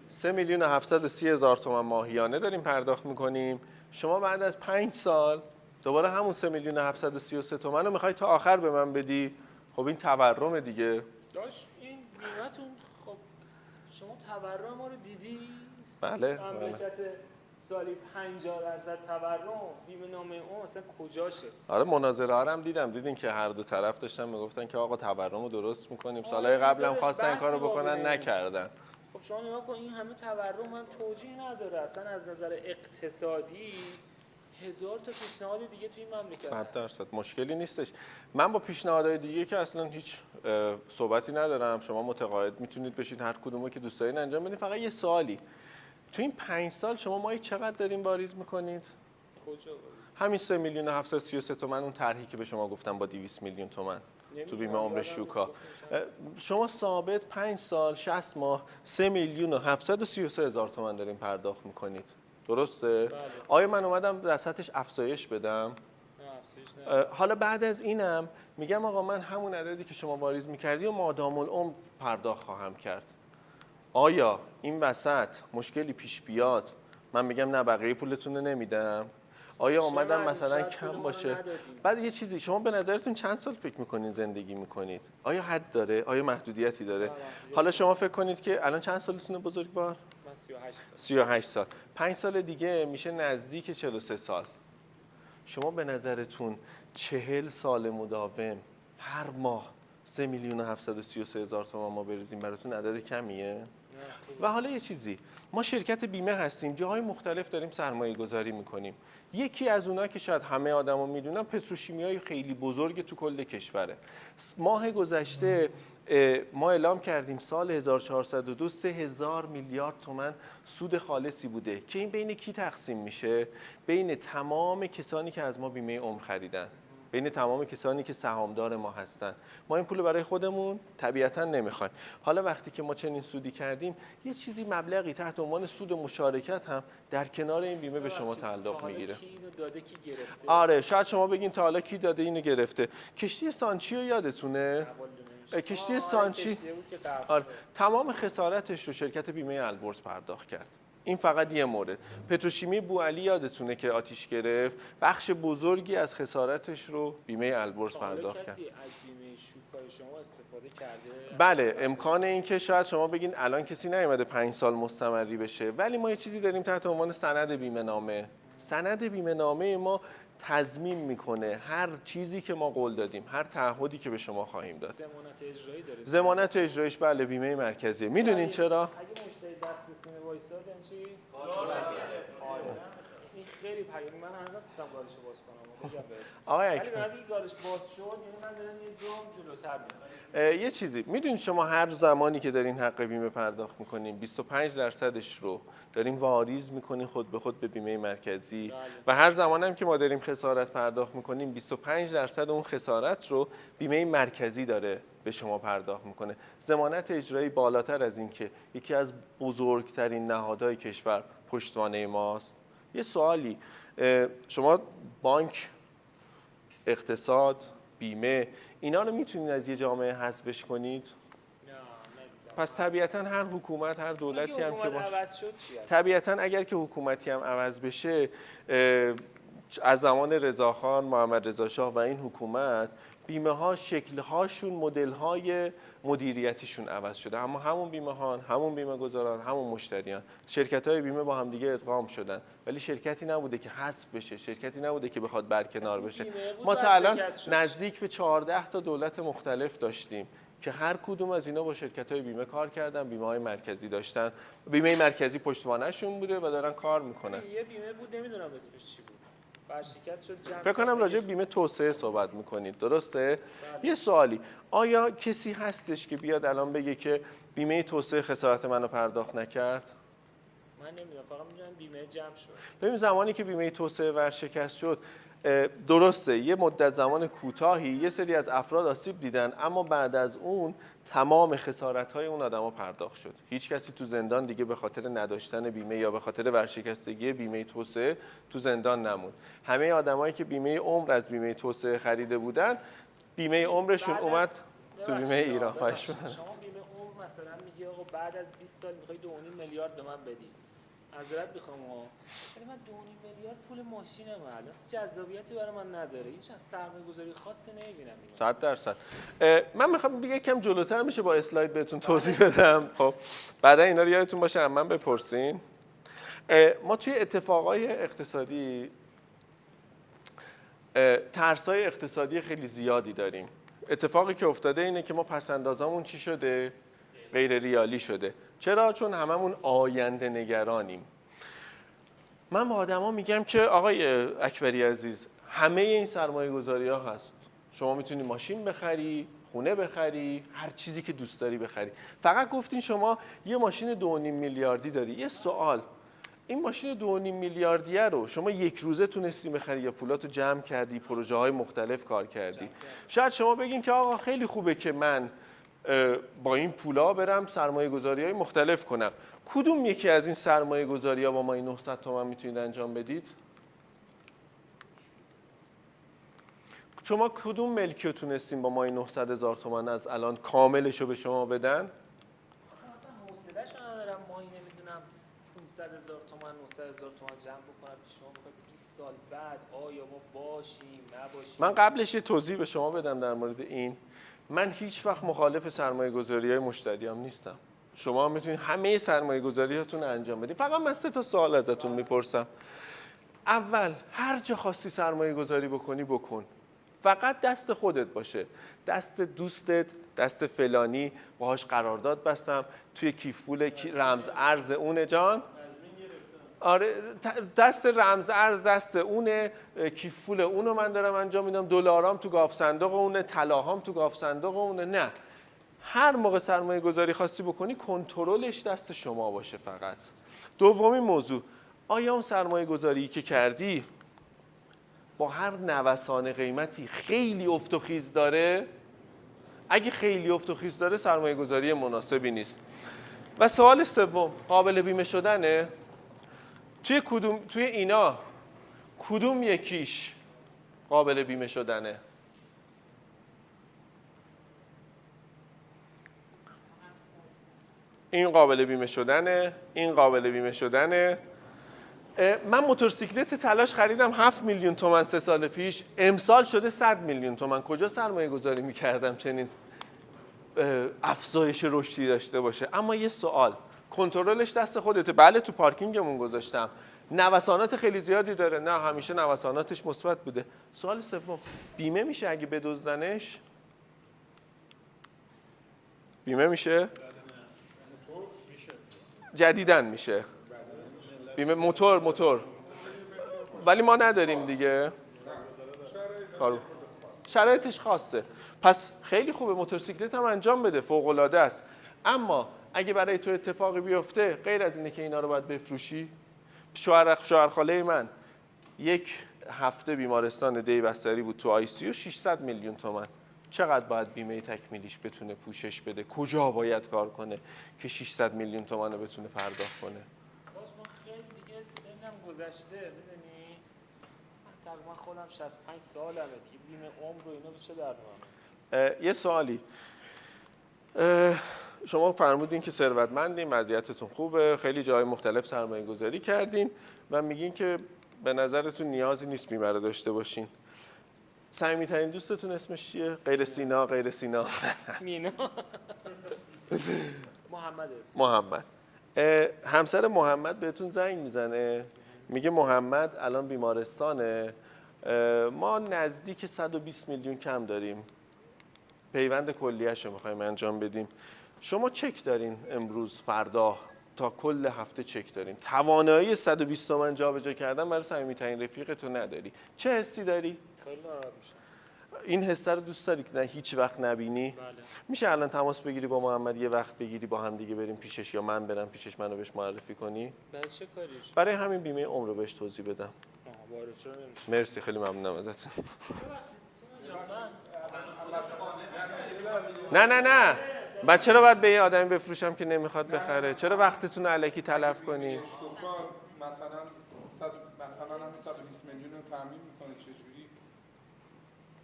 3 میلیون و 730 هزار تومان ماهیانه داریم پرداخت میکنیم. شما بعد از 5 سال دوباره همون 3 میلیون و 733 تومان رو میخوای تا آخر به من بدی. خب این تورم دیگه. داشت این بیمتون. خب شما تورم ما رو دیدی؟ بله. مملکت سالی 50% تورم، بیمه نامه اون اصلا کجاشه؟ آره مناظره ها هم دیدین که هر دو طرف داشتن میگفتن که آقا تورم رو درست میکنیم. سالهای قبلم خواستن این کارو بکنن نکردن. خب شما نگاه کن این همه تورم من توجیه نداره اصلا از نظر اقتصادی. هزار تا پیشنهاد دیگه توی این مملکت 100% مشکلی نیستش. من با پیشنهادهای دیگه که اصلا هیچ صحبتی ندارم. شما متقاعد میتونید بشید هر کدومو که دوست دارین انجام بدین. فقط یه سوالی، تو این 5 سال شما ماهی چقدر دارین واریز میکنید؟ کجا؟ همین 3 میلیون و 733 تومن، اون طرحی که به شما گفتم با 200 میلیون تومن تو بیمه عمر شوکا. شما ثابت 5 سال 60 ماه 3 میلیون و 733 هزار تومن دارین پرداخت میکنید. درسته؟ بله. آیا من اومدم وسطش افزایش بدم؟ حالا بعد از اینم میگم آقا من همون عددی که شما واریز میکردی و مادام العمر پرداخت خواهم کرد. آیا این وسط مشکلی پیش بیاد من میگم نه بقیه پولتون رو نمیدم؟ آیا اومدم مثلا کم باشه؟ بعد یه چیزی، شما به نظرتون چند سال فکر میکنین زندگی میکنید؟ آیا حد داره؟ آیا محدودیتی داره؟ حالا شما فکر کنید که الان چند سالتونه بزرگوار؟ 38 سال. 5 سال دیگه میشه نزدیک 43 سال. شما به نظرتون 40 سال مداوم هر ماه 3 میلیون و 733 هزار تومان ما بریزیم براتون عدد کمیه؟ و حالا یه چیزی، ما شرکت بیمه هستیم، جاهای مختلف داریم سرمایه گذاری میکنیم. یکی از اونها که شاید همه آدما میدونن پتروشیمیای خیلی بزرگ تو کل کشوره. ماه گذشته ما اعلام کردیم سال 1402 3000 میلیارد تومان سود خالصی بوده که این بین کی تقسیم میشه؟ بین تمام کسانی که از ما بیمه عمر خریدن، بین تمام کسانی که سهامدار ما هستن. ما این پول برای خودمون طبیعتا نمیخوایم. حالا وقتی که ما چنین سودی کردیم، یه چیزی مبلغی تحت عنوان سود مشارکت هم در کنار این بیمه به شما تعلق میگیره. کی اینو داده کی گرفته؟ آره، شاید شما بگین تا حالا کی داده اینو گرفته. کشتی سانچیو یادتونه؟ کشتی سانچی آره، تمام خسارتش رو شرکت بیمه البرز پرداخت کرد. این فقط یه مورد. پتروشیمی بوعلی یادتونه که آتیش گرفت، بخش بزرگی از خسارتش رو بیمه البرز پرداخت کرد. کسی از بیمه شوکای شما استفاده کرده؟ بله، امکان این که شاید شما بگین الان کسی نیومده 5 سال مستمری بشه، ولی ما یه چیزی داریم تحت عنوان سند بیمه نامه. سند بیمه نامه ما تضمین میکنه هر چیزی که ما قول دادیم، هر تعهدی که به شما خواهیم داد. ضمانت اجرایی داره. ضمانت اجرایش بله بیمه مرکزیه. میدونین چرا؟ اگه مشتری دست به سینه وایساد یعنی چی؟ این خیلی پیامی، من هنوز نتونستم گارش باز کنم. بگم بهت. آقای ولی اکبر، وقتی گارش باز شد یعنی من دارم یه جرم جلوتر میرم. یه چیزی میدونید شما هر زمانی که دارین حق بیمه پرداخت میکنین 25%ش رو داریم واریز میکنین خود به خود به بیمه مرکزی و هر زمان هم که ما داریم خسارت پرداخت میکنیم 25% اون خسارت رو بیمه مرکزی داره به شما پرداخت میکنه. ضمانت اجرایی بالاتر از این که یکی از بزرگترین نهادهای کشور پشتوانه ماست. یه سوالی، شما بانک، اقتصاد، بیمه اینا رو میتونید از یه جامعه حذفش کنید؟ پس طبیعتا هر حکومت، هر دولتی هم که باشه، طبیعتا اگر که حکومتی هم عوض بشه، از زمان رضاخان، محمد رضا شاه و این حکومت بیمه ها شکل هاشون، مدل های مدیریتیشون عوض شده، اما همون بیمه ها، همون بیمه گذاران، همون مشتریان، شرکت های بیمه با هم دیگه ادغام شدن، ولی شرکتی نبوده که حذف بشه، شرکتی نبوده که بخواد برکنار بشه. ما تا الان نزدیک به 14 تا دولت مختلف داشتیم که هر کدوم از اینا با شرکت‌های بیمه کار کردن، بیمه‌های مرکزی داشتن، بیمه مرکزی پشتوانه‌شون بوده و دارن کار میکنن. یه بیمه بود نمیدونم اسمش چی بود. ورشکست شد جمع. فکر کنم راجع به بیمه توسعه صحبت میکنید، درسته؟ یه سوالی، آیا کسی هستش که بیاد الان بگه که بیمه توسعه خسارت منو پرداخت نکرد؟ من نمیدونم، فقط میدونم بیمه جمع شد. ببین زمانی که بیمه توسعه ورشکست شد، درسته یه مدت زمان کوتاهی یه سری از افراد آسیب دیدن، اما بعد از اون تمام خسارت‌های اون آدما پرداخت شد. هیچ کسی تو زندان دیگه به خاطر نداشتن بیمه یا به خاطر ورشکستگی بیمه توسعه تو زندان نموند. همه آدمایی که بیمه عمر از بیمه توسعه خریده بودن، بیمه عمرشون اومد تو بیمه ایران پاش شد. شما بیمه عمر مثلا میگی آقا بعد از 20 سال میخوای 2.5 میلیارد به من بدی. معذرت میخوام ولی من 2.5 میلیارد پول ماشینم الان جذابیتی برای من نداره. هیچ از سرمایه‌گذاری خاصی نمیبینم. 100%. من میخوام بگم کم جلوتر میشه با اسلاید بهتون توضیح بدم. خب بعدا اینا رو یادتون باشه من بپرسین. ما توی اتفاقای اقتصادی ترسای اقتصادی خیلی زیادی داریم. اتفاقی که افتاده اینه که ما پس‌اندازامون چی شده؟ غیر ریالی شده. چرا؟ چون هممون آینده نگرانیم. من با آدما میگم که آقای اکبری عزیز، همه این سرمایه‌گذاری‌ها هست. شما میتونی ماشین بخری، خونه بخری، هر چیزی که دوست داری بخری. فقط گفتین شما یه ماشین 2.5 میلیاردی داری. یه سوال، این ماشین 2.5 میلیاردیه رو شما یک روزه تونستی بخری یا پولاتو جمع کردی، پروژه‌های مختلف کار کردی؟ شاید شما بگین که آقا خیلی خوبه که من با این پولا برم سرمایه گذاری های مختلف کنم. کدوم یکی از این سرمایه گذاری ها با ما این 900 تومن میتونید انجام بدید؟ شما کدوم ملکی رو تونستین با ما این 900,000 تومن از الان کاملش رو به شما بدن؟ مثلا حوصله‌شو ندارم ماهی نمیدونم 500,000 تومان 900,000 تومان جمع بکنم که شما بخواید 20 سال بعد آیا ما باشیم نباشیم. من قبلش یه توضیح به شما بدم در مورد این. من هیچ وقت مخالف سرمایه گذاری های مشتریام نیستم. شما میتونید همه سرمایه گذاری هاتون انجام بدید. فقط من 3 تا سوال ازتون میپرسم. اول، هر جا خواستی سرمایه گذاری بکنی بکن. فقط دست خودت باشه، دست دوستت، دست فلانی، باهاش قرارداد بستم توی کیف پول رمز ارز اونه جان. آره دست رمز ارز دست اونه، کیف پول اونو من دارم انجام میدم، دلارام تو گاف صندوق اونه، طلاهام تو گاف صندوق اونه. نه، هر موقع سرمایه گذاری خواستی بکنی کنترلش دست شما باشه فقط. دومین موضوع، آیا اون سرمایه گذاری که کردی با هر نوسان قیمتی خیلی افت و خیز داره؟ اگه خیلی افت و خیز داره سرمایه گذاری مناسبی نیست. و سوال سوم، قابل بیمه شدنه؟ توی اینا کدوم یکیش قابل بیمه شدنه؟ این قابل بیمه شدنه، این قابل بیمه شدنه. من موتورسیکلت تلاش خریدم 7 میلیون تومان 3 سال پیش، امسال شده 100 میلیون تومان. کجا سرمایه گذاری میکردم چنین افزایش رشدی داشته باشه؟ اما یه سوال، کنترلش دست خودته. بله تو پارکینگمون گذاشتم، نوسانات خیلی زیادی داره، نه همیشه نوساناتش مثبت بوده. سوال سوم، بیمه میشه اگه بدزدنش؟ بیمه میشه؟ جدیدن میشه بیمه موتور ولی ما نداریم دیگه، شرایطش خاصه. پس خیلی خوبه موتورسیکلت هم انجام بده، فوق العاده است. اما اگه برای تو اتفاقی بیفته غیر از اینه که اینا رو باید بفروشی. شوهرخاله من یک هفته بیمارستان دی بستری بود تو آی سی یو، 600 میلیون تومان. چقدر باید بیمه تکمیلیش بتونه پوشش بده؟ کجا باید کار کنه که 600 میلیون تومان رو بتونه پرداخت کنه؟ باز من خیلی دیگه سنم گذشته، میدونی من تقریبا خودم 65 سالمه دیگه، بیمه عمر و اینا به چه درد؟ یه سوالی، شما فرمودین که ثروتمندین، وضعیتتون خوبه، خیلی جای مختلف سرمایه گذاری کردین و میگین که به نظرتون نیازی نیست بیمه رو داشته باشین. صمیمی‌ترین دوستتون اسمش چیه؟ غیر سینا مینا محمد است. محمد. همسر محمد بهتون زنگ میزنه میگه محمد الان بیمارستانه، ما نزدیک 120 میلیون کم داریم، پیوند کلیه‌شو می‌خوایم انجام بدیم. شما چک دارین امروز فردا تا کل هفته چک دارین، توانایی 120 تومن جابجا کردن برای صمیمی‌ترین رفیقتو نداری، چه حسی داری؟ خیلی ناراحت میشم. این حس رو دوست داری که نه هیچ وقت نبینی؟ بله. میشه الان تماس بگیری با محمد، یه وقت بگیری با هم دیگه بریم پیشش یا من برم پیشش، منو بهش معرفی کنی؟ برای چه کاریش؟ برای همین بیمه عمر رو بهش توضیح بدم. وارد چرا نمیشه؟ مرسی، خیلی ممنونم ازت. نه من چرا باید به یه آدمی بفروشم که نمیخواد بخره؟ چرا وقتتون رو الکی تلف کنی؟ شوکا مثلا هم 120 میلیون رو تامین میکنه، چجوری؟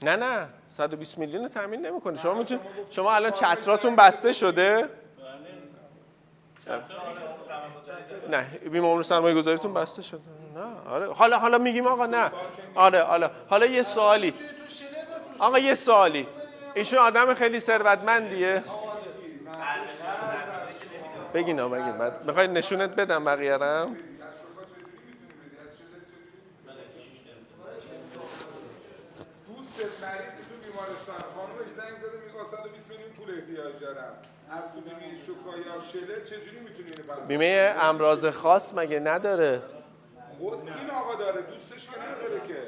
نه 120 میلیون رو تامین نمیکنه. شما الان چتراتون بسته شده؟ نه بیمه عمر سرمایه گذاریتون بسته شده. نه آره حالا میگیم آقا نه. آره حالا یه سوالی. آقا یه سوالی. ایشون آدم خیلی ثروتمندیه؟ بگین بعد میخوای نشونت بدم بقیه‌رم؟ دوست مریض تو بیمارستان، خانمش زنگ زده میگه 120 میلیون پول احتیاج دارم، از تو بیمه شوکا یا شله چجوری میتونی اینو پرداخت؟ بیمه امراض خاص مگه نداره؟ خود این آقا داره، دوستش که نداره که.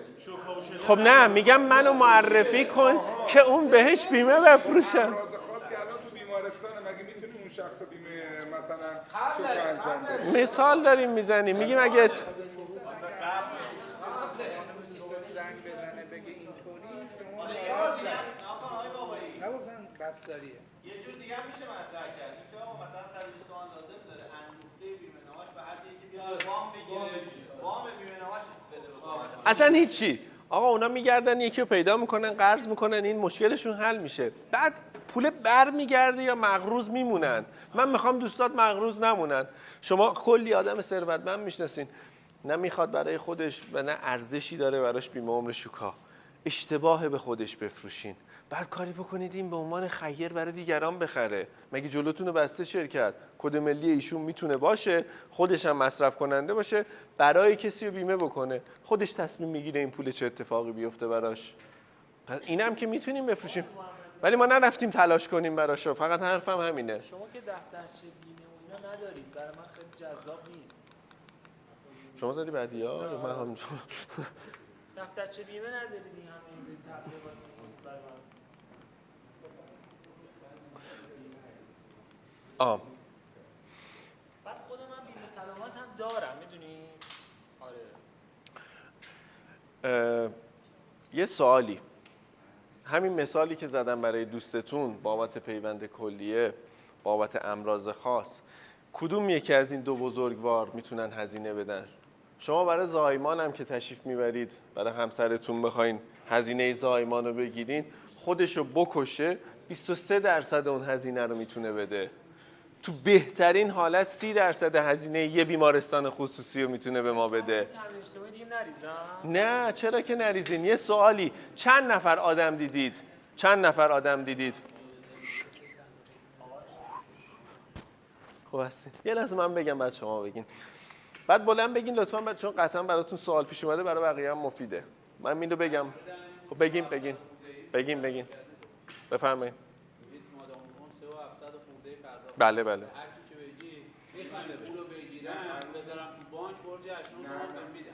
خب نه میگم منو معرفی کن که اون بهش بیمه بفروشه. امراض خاص که الان تو بیمارستانه، مگه میتونی اون شخص بیمه مثلا شوکا انجام بده؟ مثال داریم میزنیم، میگیم اگه زنگ بزنه بگه اینطوری شما نگفتن قصداریه. یه جور دیگه هم میشه مطرح کرد اینکه آقا مثلا 120 تومن لازم داره، اندوخته بیمه نهاش به هر یکی بیاد وام بگیره، وام بیمه نهاش بده به اصلا هیچی. آقا اونا میگردن یکی رو پیدا میکنن، قرض میکنن، این مشکلشون حل میشه، بعد پول بر میگرده یا مقروض میمونن. من میخوام دوستات مقروض نمونن. شما کلی آدم ثروتمند میشناسین نه میخواد برای خودش و نه ارزشی داره براش بیمه عمر شوکا، اشتباه به خودش بفروشین، بعد کاری بکنید این به عنوان خیر برای دیگران بخره. مگه جلوتون رو بسته شرکت؟ کد ملی ایشون میتونه باشه، خودش هم مصرف کننده باشه، برای کسی رو بیمه بکنه، خودش تصمیم میگیره این پول چه اتفاقی بیفته براش. پس اینم که میتونیم بفروشیم، ولی ما نرفتیم تلاش کنیم براشو. فقط حرفم همینه. شما که دفترچه بیمه و اینا ندارید، برای من خیلی جذاب نیست. شما زدی بعدی ها یا من هم دفترچه بیمه ندارید، این همه تبلیغات برای من. بعد خود من بیمه سلامت هم دارم، میدونی؟ آره. یه سوالی، همین مثالی که زدم برای دوستتون بابت پیوند کلیه، بابت امراض خاص، کدوم یکی از این دو بزرگوار میتونن هزینه بدن؟ شما برای زایمان هم که تشریف میبرید، برای همسرتون بخواین هزینه زایمان رو بگیرین، خودشو بکشه 23% اون هزینه رو میتونه بده. تو بهترین حالت 30% هزینه یه بیمارستان خصوصی رو میتونه به ما بده. تامین اجتماعی دیگه نریزم؟ نه چرا که نریزین. یه سوالی، چند نفر آدم دیدید؟ چند نفر آدم دیدید؟ خب هستین. یه لحظه من بگم بعد شما بگین. بعد بلند بگین لطفاً، چون قطعا براتون سوال پیش اومده، برای بقیه هم مفیده. من اینو بگم. خب بگین. بفرمایید. بله. هر کی که بگی میخوام پولو بگیرم بذارم تو بانک برج 8 تومن میدن.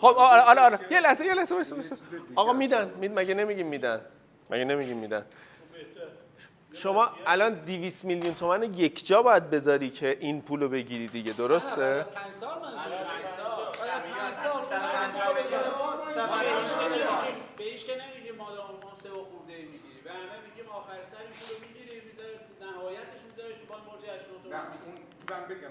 خب آره یه لحظه وایسا. آقا میدن. مگه نمیگیم میدن. شما الان 200 میلیون تومان یک جا باید بذاری که این پولو بگیری دیگه، درسته؟ 5 سال به هیچ که نمیگیم مادام اون 3 خورده میگیری، به همه میگیم آخر سر این پولو میگیری میذاری نهایتش میذاری تو بانک برج 8 تومن.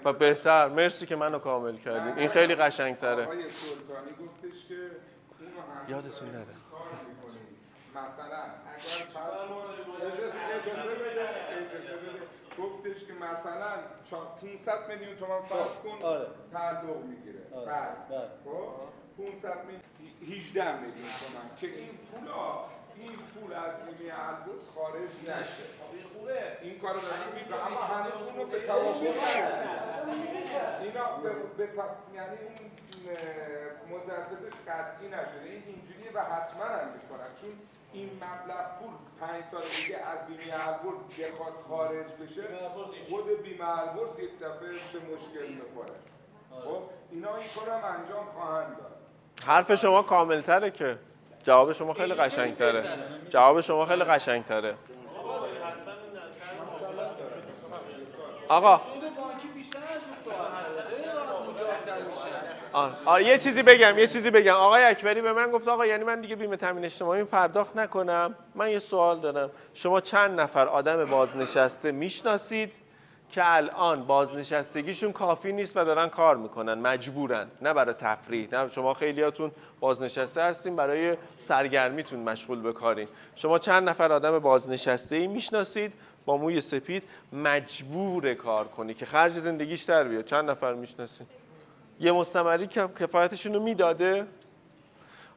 و بهتر، مرسی که منو کامل کردین. این خیلی قشنگ‌تره. آقای سلطانی گفتش که اونو یادتون نره. مثلا اگر اجازه بده گفتش که مثلا 500 میلیون تومان فرض کن تعلق میگیره. خب 500 میلیون 18 میلیون تومان که این پول از بیمه البرز خارج نشه. خوبه این کارو دارن میکنن، اما هنوز اونو به توافق نرسیدن. اینا یعنی اون مجوزش قطعی نشده، این اینجوریه و حتما هم میکنن، چون این مبلغ پول 5 سال دیگه از بیمه البرز بخواد خارج بشه، خود بیمه البرز یک دفعه به مشکل میخوره. خب اینا این کارو هم انجام خواهند داد. حرف شما کامل‌تره که جواب شما خیلی قشنگ‌تره. آقا سود بانکی بیشتر از اون سوال خیلی راحت مجابتر میشه. یه چیزی بگم. آقای اکبری به من گفت آقا یعنی من دیگه بیمه تامین اجتماعی پرداخت نکنم؟ من یه سوال دارم. شما چند نفر آدم بازنشسته میشناسید که الان بازنشستگیشون کافی نیست و دارن کار میکنن، مجبورن، نه برای تفریح، نه شما خیلیاتون بازنشسته هستین برای سرگرمیتون مشغول به کارین. شما چند نفر آدم بازنشسته‌ای میشناسید با موی سپید مجبور کار کنی که خرج زندگیش در بیاد؟ چند نفر میشناسید؟ یه مستمری که کفایتشون رو میداده؟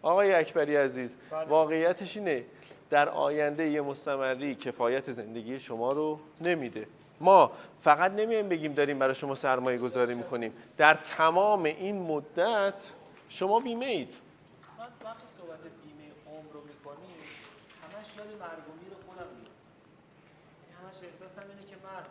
آقای اکبری عزیز، واقعیتش اینه در آینده یه مستمری کفایت زندگی شما رو نمیده. ما فقط نمیایم بگیم داریم برای شما سرمایه گذاری میکنیم، در تمام این مدت شما بیمه اید. من وقتی صحبت بیمه عمر رو میکنیم همش یاد مرگ و میر خودم میاد. همش احساسم اینه که من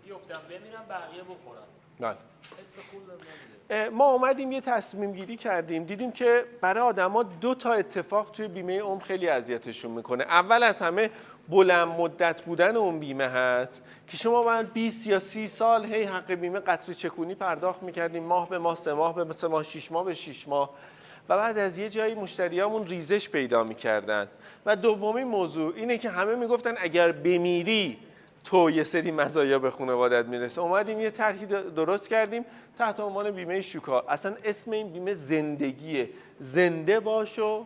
بیفتم بمیرم بقیه بخورم. بله. حس خوب نمیده. ما اومدیم یه تصمیم گیری کردیم، دیدیم که برای آدما 2 تا اتفاق توی بیمه عمر خیلی اذیتشون میکنه. اول از همه بلند مدت بودن اون بیمه هست که شما باید 20 یا 30 سال هی حق بیمه قطر چکونی پرداخت میکردیم، ماه به ماه، 3 ماه به 3 ماه، 6 ماه به 6 ماه، و بعد از یه جایی مشتریامون ریزش پیدا میکردن. و دومین موضوع اینه که همه میگفتن اگر بمیری تو یه سری مزایا به خانوادت میرسه. اومدیم یه طرحی درست کردیم تحت عنوان بیمه شوکار. اصلا اسم این بیمه زندگیه. زنده باش و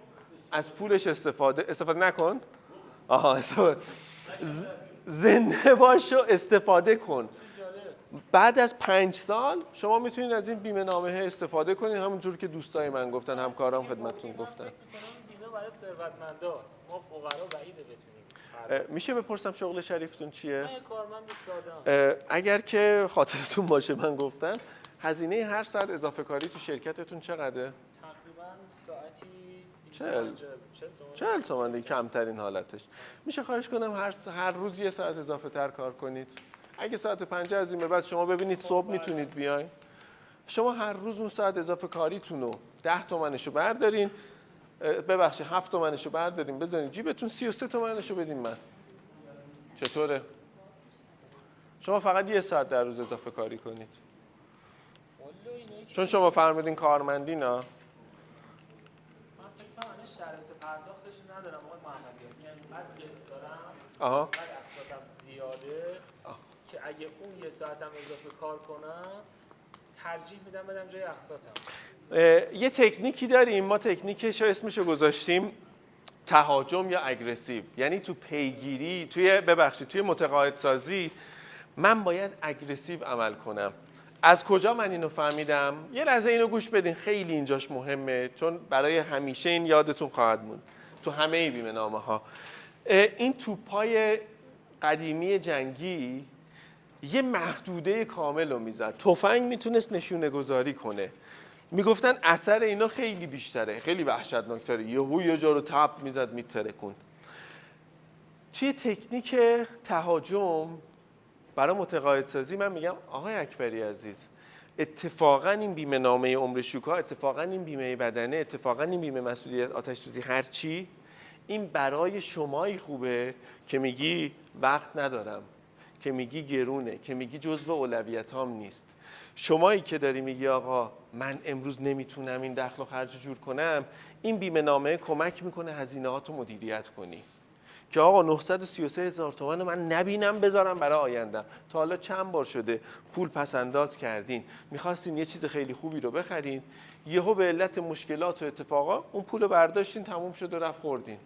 از پولش استفاده نکن. زنده باش و استفاده کن. بعد از 5 سال شما میتونید از این بیمه نامه استفاده کنید، همونجور که دوستای من گفتن، همکارام خدمتتون گفتن. بیمه برای ثروتمنداست، ما فقرا بعیده بتونیم. میشه بپرسم شغل شریفتون چیه؟ من کارمند ساده‌ام. اگر که خاطرتون باشه من گفتم هزینه هر ساعت اضافه کاری تو شرکتتون چقدره؟ تقریبا ساعتی 40 تومن دیگه کمترین حالتش. میشه خواهش کنم هر روز 1 ساعت اضافه تر کار کنید. اگه ساعت 5 از این به بعد شما ببینید صبح میتونید بیاین، شما هر روز اون ساعت اضافه کاریتون رو 10 تومنشو بردارین، ببخشید 7 تومنشو بردارین بذارین جیبتون، 33 تومنشو بدین من. چطوره؟ شما فقط 1 ساعت در روز اضافه کاری کنید. چون شما فرمودین کارمندین ها. من فکر کنم شرایط پرداختش ندارم آقای محمدی، یعنی بعد قسط دارم، آها. بعد اقساطم زیاده که اگه اون 1 ساعتم اضافه کار کنم ترجیح میدم بدم جای اقساطم. یه تکنیکی داریم، ما تکنیکش رو اسمشو گذاشتیم تهاجم یا اگریسیو، یعنی تو پیگیری، توی متقاعدسازی من باید اگریسیو عمل کنم. از کجا من اینو فهمیدم؟ یه لحظه اینو گوش بدین، خیلی اینجاش مهمه، چون برای همیشه این یادتون خواهد موند تو همه بیمه نامه ها. این توپای قدیمی جنگی یه محدوده کامل رو میزد، تفنگ میتونست نشونه گذاری کنه، میگفتن اثر اینا خیلی بیشتره، خیلی وحشتناکتره، یه جا رو تپ میزد میترکوند. توی تکنیک تهاجم برای متقاعدسازی من میگم آقای اکبری عزیز، اتفاقا این بیمه نامه عمر شوکا، اتفاقا این بیمه بدنه، اتفاقا این بیمه مسئولیت آتش سوزی، هر چی، این برای شمایی خوبه که میگی وقت ندارم، که میگی گرونه، که میگی جزو اولویتام نیست. شمایی که داری میگی آقا من امروز نمیتونم این دخل و خرج جور کنم، این بیمه نامه کمک میکنه هزینه‌هاتو مدیریت کنی که آقا 933,000 تومان من نبینم بذارم برای آیندم. تا حالا چند بار شده پول پس انداز کردین، میخواستین یه چیز خیلی خوبی رو بخرین، یهو به علت مشکلات و اتفاقا اون پول رو برداشتین، تموم شد و رفت خوردین.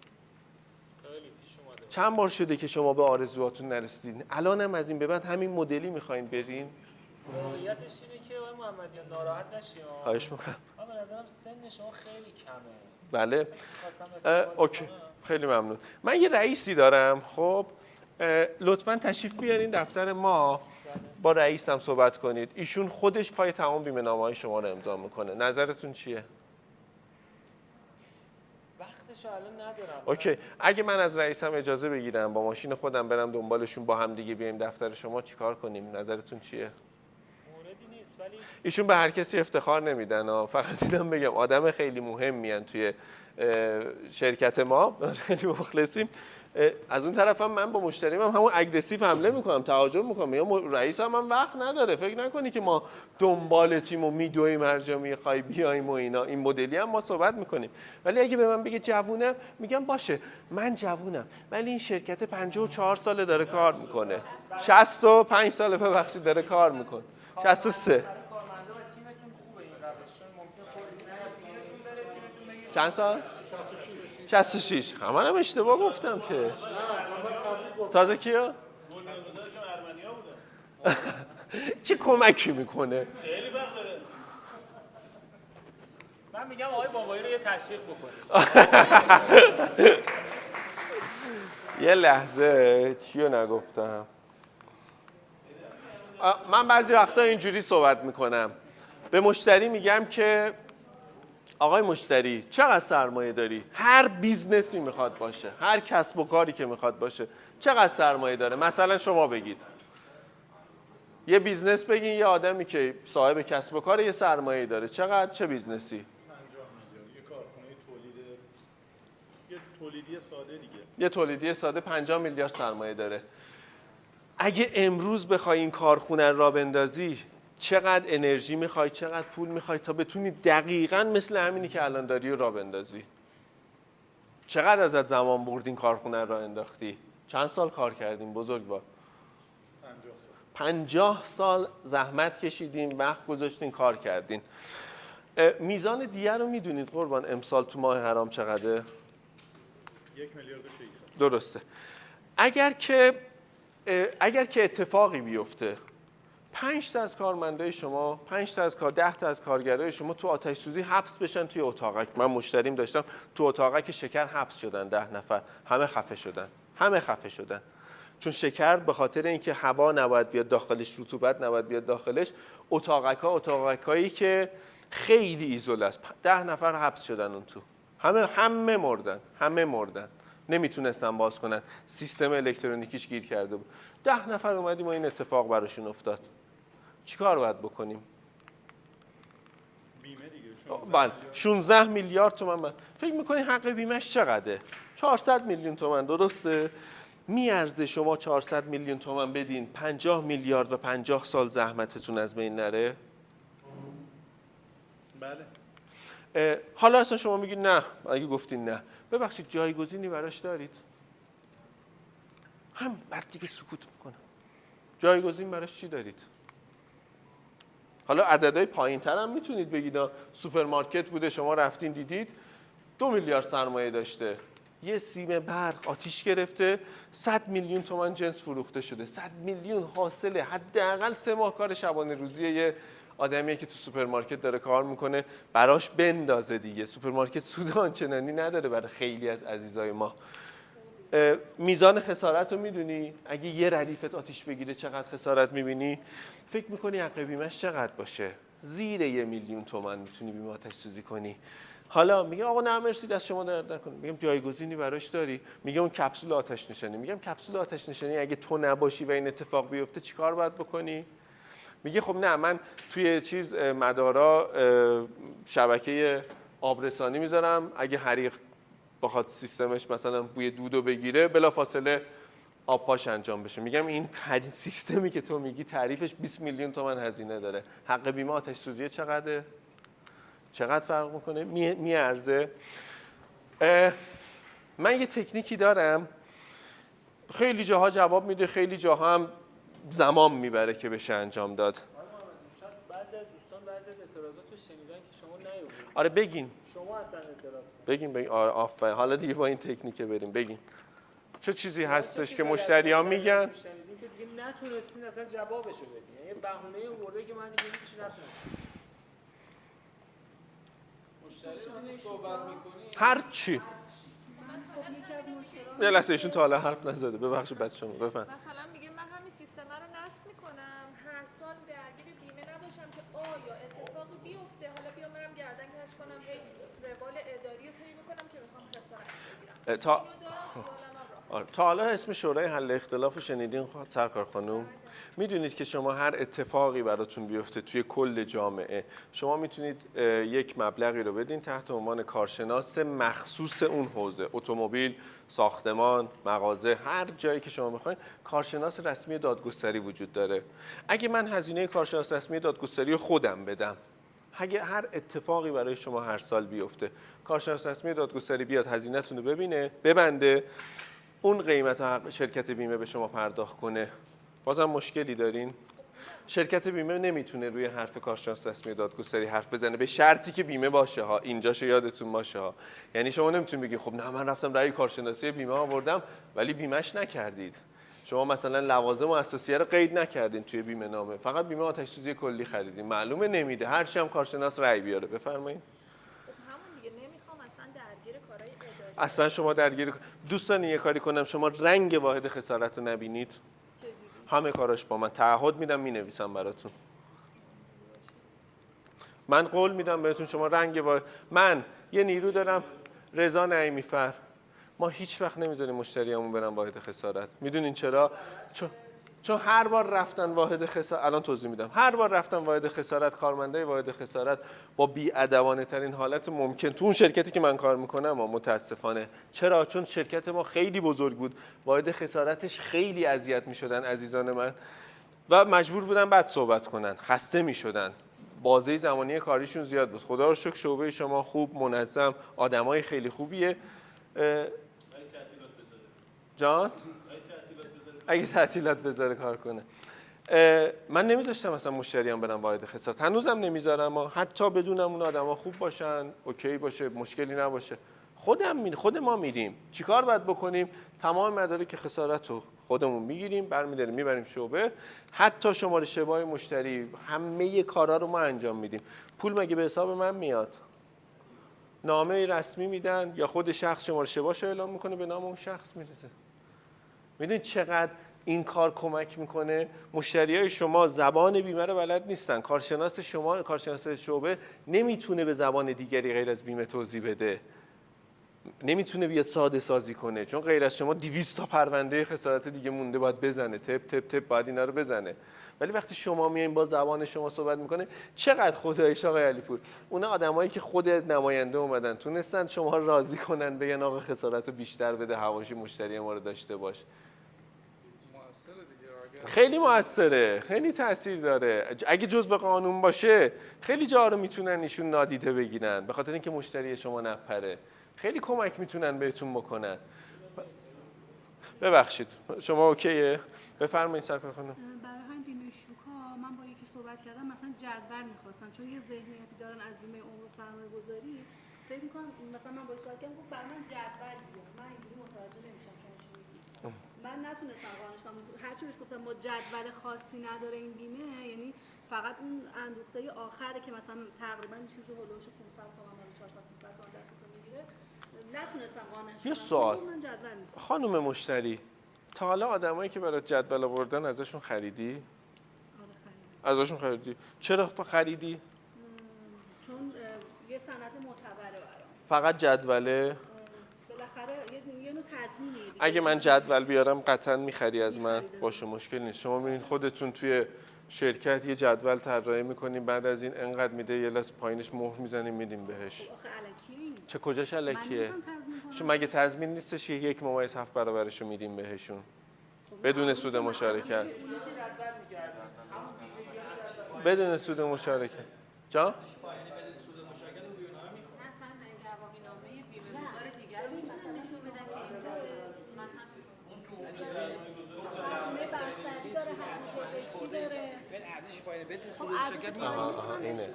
چند بار شده که شما به آرزوهاتون نرسیدین، الانم از این به بعد همین مدلی میخواین برین؟ واقعیتش اینه که آقای محمدیان ناراحت نشین. خواهش میکنم. به نظرم سن شما خیلی کمه. بله. اوکی. خیلی ممنون. من یه رئیسی دارم، خب لطفاً تشریف بیارین دفتر ما، با رئیسم صحبت کنید. ایشون خودش پای تمام بیمه نامه‌های شما رو امضا میکنه. نظرتون چیه؟ وقتشو الان ندارم. اوکی. اگه من از رئیسم اجازه بگیرم با ماشین خودم برم دنبالشون، با هم دیگه بیایم دفتر شما، چیکار کنیم؟ نظرتون چیه؟ موردی نیست، ولی ایشون به هر کسی افتخار نمیدن، فقط دیدم بگم آدم خیلی مهمیان توی شرکت ما، خیلی مخلصیم. از اون طرفم من با مشتریم همون اگریسیو حمله میکنم، تهاجم میکنم، یا رئیس هم من وقت نداره. فکر نکنی که ما دنبال تیم و میدویم هر جا میخوای بیایم و اینا، این مدلی هم ما صحبت میکنیم. ولی اگه به من بگه جوونم، میگم باشه من جوونم، ولی این شرکت 54 ساله داره کار میکنه، 65 ساله ببخشید داره کار میکنه، 63. چند سال؟ 66. همه اشتباه گفتم که. تازه کیا؟ چه کمکی میکنه؟ من میگم آقای بابایی رو یه تشویق بکنید. یه لحظه چیو نگفتم؟ من بعضی وقتا اینجوری صحبت میکنم، به مشتری میگم که آقای مشتری چقدر سرمایه داری؟ هر بیزنسی میخواد باشه، هر کسب و کاری که میخواد باشه، چقدر سرمایه داره؟ مثلا شما بگید، یه بیزنس بگین، یه آدمی که صاحب کسب و کار یه سرمایه داره، چقدر؟ چه بیزنسی؟ 50 میلیارد. یه کارخونه یه تولیدی ساده دیگه. یه تولیدی ساده 50 میلیارد سرمایه داره. اگه امروز بخوای این کارخونه را بندازی، چقدر انرژی میخوای، چقدر پول میخوای تا بتونی دقیقاً مثل همینی که الان داری را بندازی؟ چقدر ازت زمان بردین کارخونه را انداختی؟ چند سال کار کردیم بزرگوار؟ 50 سال زحمت کشیدین، وقت گذاشتین، کار کردین. میزان دیه رو میدونید قربان امسال تو ماه حرام چقدره؟ 1 میلیارد و 600. درسته. اگر که اتفاقی بیفته، 5 تا از کارمندای شما، 5 تا از 10 تا از کارگرای شما تو آتش سوزی حبس بشن توی اتاقک. من مشتریم داشتم تو اتاقک شکر حبس شدن 10 نفر، همه خفه شدن. چون شکر به خاطر اینکه هوا نباید بیاد داخلش، رطوبت نباید بیاد داخلش، اتاقکایی که خیلی ایزوله است، 10 نفر حبس شدن اون تو، همه مردن نمیتونستن باز کنن، سیستم الکترونیکیش گیر کرده بود. 10 نفر اومدیم و این اتفاق براشون افتاد. چیکار باید بکنیم؟ بیمه دیگه. بله 16 میلیارد تومان. فکر میکنی حق بیمهش چقدره؟ 400 میلیون تومان، درسته؟ میارزه شما 400 میلیون تومان بدین 50 میلیارد و 50 سال زحمتتون از بین نره؟ بله. حالا اصلا شما میگید نه، اگه گفتین نه، ببخشید جایگزینی براش دارید؟ هم بعد دیگه سکوت میکنم. جایگزین براش چی دارید؟ حالا عددهای پایین تر هم میتونید بگید. سوپرمارکت بوده شما رفتین دیدید 2 میلیارد سرمایه داشته، یه سیم برق آتیش گرفته، 100 میلیون تومان جنس فروخته شده. 100 میلیون حاصله حداقل 3 ماه کار شبانه روزی یه آدمیه که تو سوپرمارکت داره کار میکنه براش بندازه دیگه. سوپرمارکت سود آنچنانی نداره برای خیلی از عزیزای ما. میزان خسارت رو میدونی؟ اگه یه ردیفت آتیش بگیره چقدر خسارت میبینی؟ فکر میکنی حق بیمهش چقدر باشه؟ زیر 1 میلیون تومان میتونی بیمه آتش سوزی کنی. حالا میگه آقا نه مرسی دست شما درد نکنه. میگم جایگزینی براش داری؟ میگه اون کپسول آتش نشانی. میگم کپسول آتش نشانی اگه تو نباشی و این اتفاق بیفته چیکار باید بکنی؟ میگه خب نه من توی چیز مدارا شبکه آبرسانی میذارم، اگه حریق بخواد سیستمش مثلا بوی دودو بگیره بلافاصله آب پاش انجام بشه. میگم این سیستمی که تو میگی تعریفش 20 میلیون تومان هزینه داره، حق بیمه آتش سوزی چقدره؟ چقدر فرق میکنه؟ میارزه؟ من یه تکنیکی دارم خیلی جاها جواب میده، خیلی جاها هم زمان میبره که بشه انجام داد. شاید بعضی از دوستان بعضی از اعتراضات رو شنیدن که شما نیومدید. آره بگین. شما اصلا اعتراض کنید. بگین آره آفرین. حالا دیگه با این تکنیک بریم بگین. چه چیزی هستش که مشتریان میگن؟ شنیدین که دیگه نتونستین اصلا جوابشو بدین. یعنی بهونه آورده که من دیگه هیچ نتونستم. مشتری صحبت می‌کنی؟ هر چی. یه لحظه ایشون تا حالا حرف نزده. ببخشید بچه‌ها بفهم. مثلا میگه من همین سیستم رو نصب میکنم هر سال درگیر بیمه نباشم که آیا اتفاقی بیفته حالا بیام برم گردن کش کنم هی روال اداری رو طی میکنم که میخوام خسارت بگیرم. تا حالا اسم شورای حل اختلاف رو شنیدین سرکار خانوم؟ میدونید که شما هر اتفاقی براتون بیفته توی کل جامعه شما میتونید یک مبلغی رو بدین تحت عنوان کارشناس مخصوص اون حوزه، اتومبیل، ساختمان، مغازه، هر جایی که شما میخواین کارشناس رسمی دادگستری وجود داره. اگه من هزینه کارشناس رسمی دادگستری خودم بدم، اگه هر اتفاقی برای شما هر سال بیفته کارشناس رسمی دادگستری بیاد هزینه‌تون رو ببینه، ببنده، اون قیمت شرکت بیمه به شما پرداخت کنه، بازم مشکلی دارین؟ شرکت بیمه نمیتونه روی حرف کارشناس رسمی دادگستری حرف بزنه به شرطی که بیمه باشه ها. اینجاشو یادتون باشه ها. یعنی شما نمیتونید بگید خب نه من رفتم رأی کارشناسی بیمه آوردم ولی بیمهش نکردید. شما مثلا لوازم و اساسیه رو قید نکردین توی بیمه نامه، فقط بیمه آتش سوزی کلی خریدین، معلومه نمیده. هر چی هم کارشناس رأی بیاره. بفرمایید. همون دیگه نمیخوام اصلا درگیر کارهای اداری. اصلا شما درگیر دوستان یه کاری کنم شما رنگ واحد خسارت رو نبینید. همه کاراش با من تعهد میدم مینویسم براتون. من قول میدم بهتون شما رنگ واحد. من یه نیرو دارم رضا نعیمی‌فر، ما هیچ وقت نمیذاریم مشتریامون برن واحد خسارت. میدونین چرا؟ چون هر بار رفتن واحد خسارت، الان توضیح میدم، هر بار رفتن واحد خسارت، کارمندای واحد خسارت با بی‌ادبانه ترین حالت ممکن تو اون شرکتی که من کار میکنم متاسفانه. چرا؟ چون شرکت ما خیلی بزرگ بود، واحد خسارتش خیلی اذیت میشدن عزیزان من و مجبور بودن بعد صحبت کنن، خسته میشدن، بازه زمانی کاریشون زیاد بود. خدا رو شکر شعبه شما خوب، منظم، آدمای خیلی خوبیه. جان؟ اگه تعطیلات بذاره کار کنه. من نمیذاشتم مثلا مشتریان برن واحد خسارت، هنوزم نمیذارم، حتی بدونم اون آدما خوب باشن، اوکی باشه، مشکلی نباشه. خود ما میریم. چیکار باید بکنیم؟ تمام مدارک خسارت رو خودمون میگیریم، برمی‌داریم میبریم شعبه، حتی شماره شبای مشتری، همه کارا رو ما انجام میدیم. پول مگه به حساب من میاد؟ نامه رسمی میدن یا خود شخص شماره شباشو اعلام میکنه به نام اون شخص میرسه. میدونید چقدر این کار کمک میکنه؟ مشتریای شما زبان بیمه رو بلد نیستن، کارشناس شما، کارشناس شعبه نمیتونه به زبان دیگری غیر از بیمه توضیح بده. نمیتونه بیاد ساده سازی کنه، چون غیر از شما 200 تا پرونده خسارت دیگه مونده باید بزنه، تپ باید اینا رو بزنه. ولی وقتی شما میایین با زبان شما صحبت میکنه، چقدر خداییش آقای علیپور اونا آدمایی که خود نماینده اومدن تونستن شما رو راضی کنن بگن آقا خسارت رو بیشتر بده، حواشی مشتری ما رو داشته باش. خیلی موثره، خیلی تاثیر داره. اگه جزء قانون باشه خیلی جا رو میتونن ایشون نادیده بگیرن به خاطر اینکه مشتری شما نپره. خیلی کمک میتونن بهتون بکنن. ببخشید شما اوکیه؟ بفرمایید سرکار خانم. برای همین بیمه شوکا من با یکی صحبت کردم، مثلا جدول می‌خواستن، چون یه ذهنیتی دارن از بیمه عمر و سرمایه‌گذاری. فکر می‌کنم مثلا من با صحبت کردم گفت برای من جدول بیار. من اینجوری متوجه نمیشم شما چی میگید. من نتونستم قانونش کنم. هر چی بهش گفتم با جدول خاصی نداره این بیمه، یعنی فقط اون اندوخته آخره که مثلا تقریبا چیزی هولوش 500 تومن یا 400 500 تومن دستتون میگیره. نتونستم قانونش کنم. یه سوال من جدول می‌خوام. خانم مشتری، تا حالا آدمایی که برای جدول آوردن ازشون خریدی؟ آره خریدم. ازشون خریدی؟ چرا خریدی؟ چون یه سند معتبره برام. فقط جدوله؟ بالاخره یه نوع تضمینیه دیگه. اگه من جدول بیارم قطعا میخری از من؟ باشه مشکل نیست. شما میبینید خودتون توی شرکت یه جدول طراحی میکنیم، بعد از این انقدر میده یه لحظه پایینش مهر میزنیم میدیم بهش. آخه الکیه این. چه کجاش الکیه؟ من تضمین کنم. شما مگه تضمین نیستش 1.7 برابرش رو میدیم بهشون بدون سود مشارکت؟ بدون سود مشارکت. جا؟ اینه.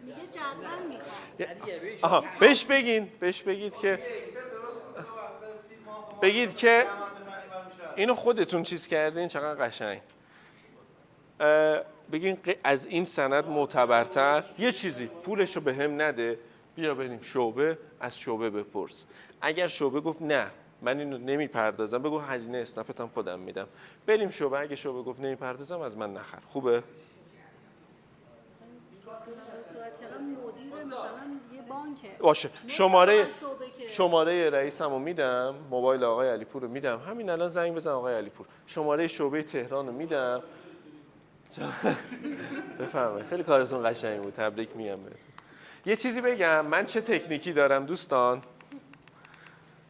میگه جدول میخوام. آها بهش بگید که اینو خودتون چیز کردین، چقدر قشنگ. بگین از این سند معتبرتر یه چیزی پولشو به هم نده، بیا بریم شعبه، از شعبه بپرس. اگر شعبه گفت نه من اینو نمیپردازم، بگو هزینه اسنپتم خودم میدم. بریم شعبه، اگه شعبه گفت نمیپردازم از من نخر. خوبه؟ باشه. شماره رئیسمو میدم، موبایل آقای علیپور رو میدم، همین الان زنگ بزن آقای علیپور. شماره شعبه تهران رو میدم. بفرمایید. خیلی کارتون قشنگ بود، تبریک میگم بهتون. یه چیزی بگم، من چه تکنیکی دارم دوستان؟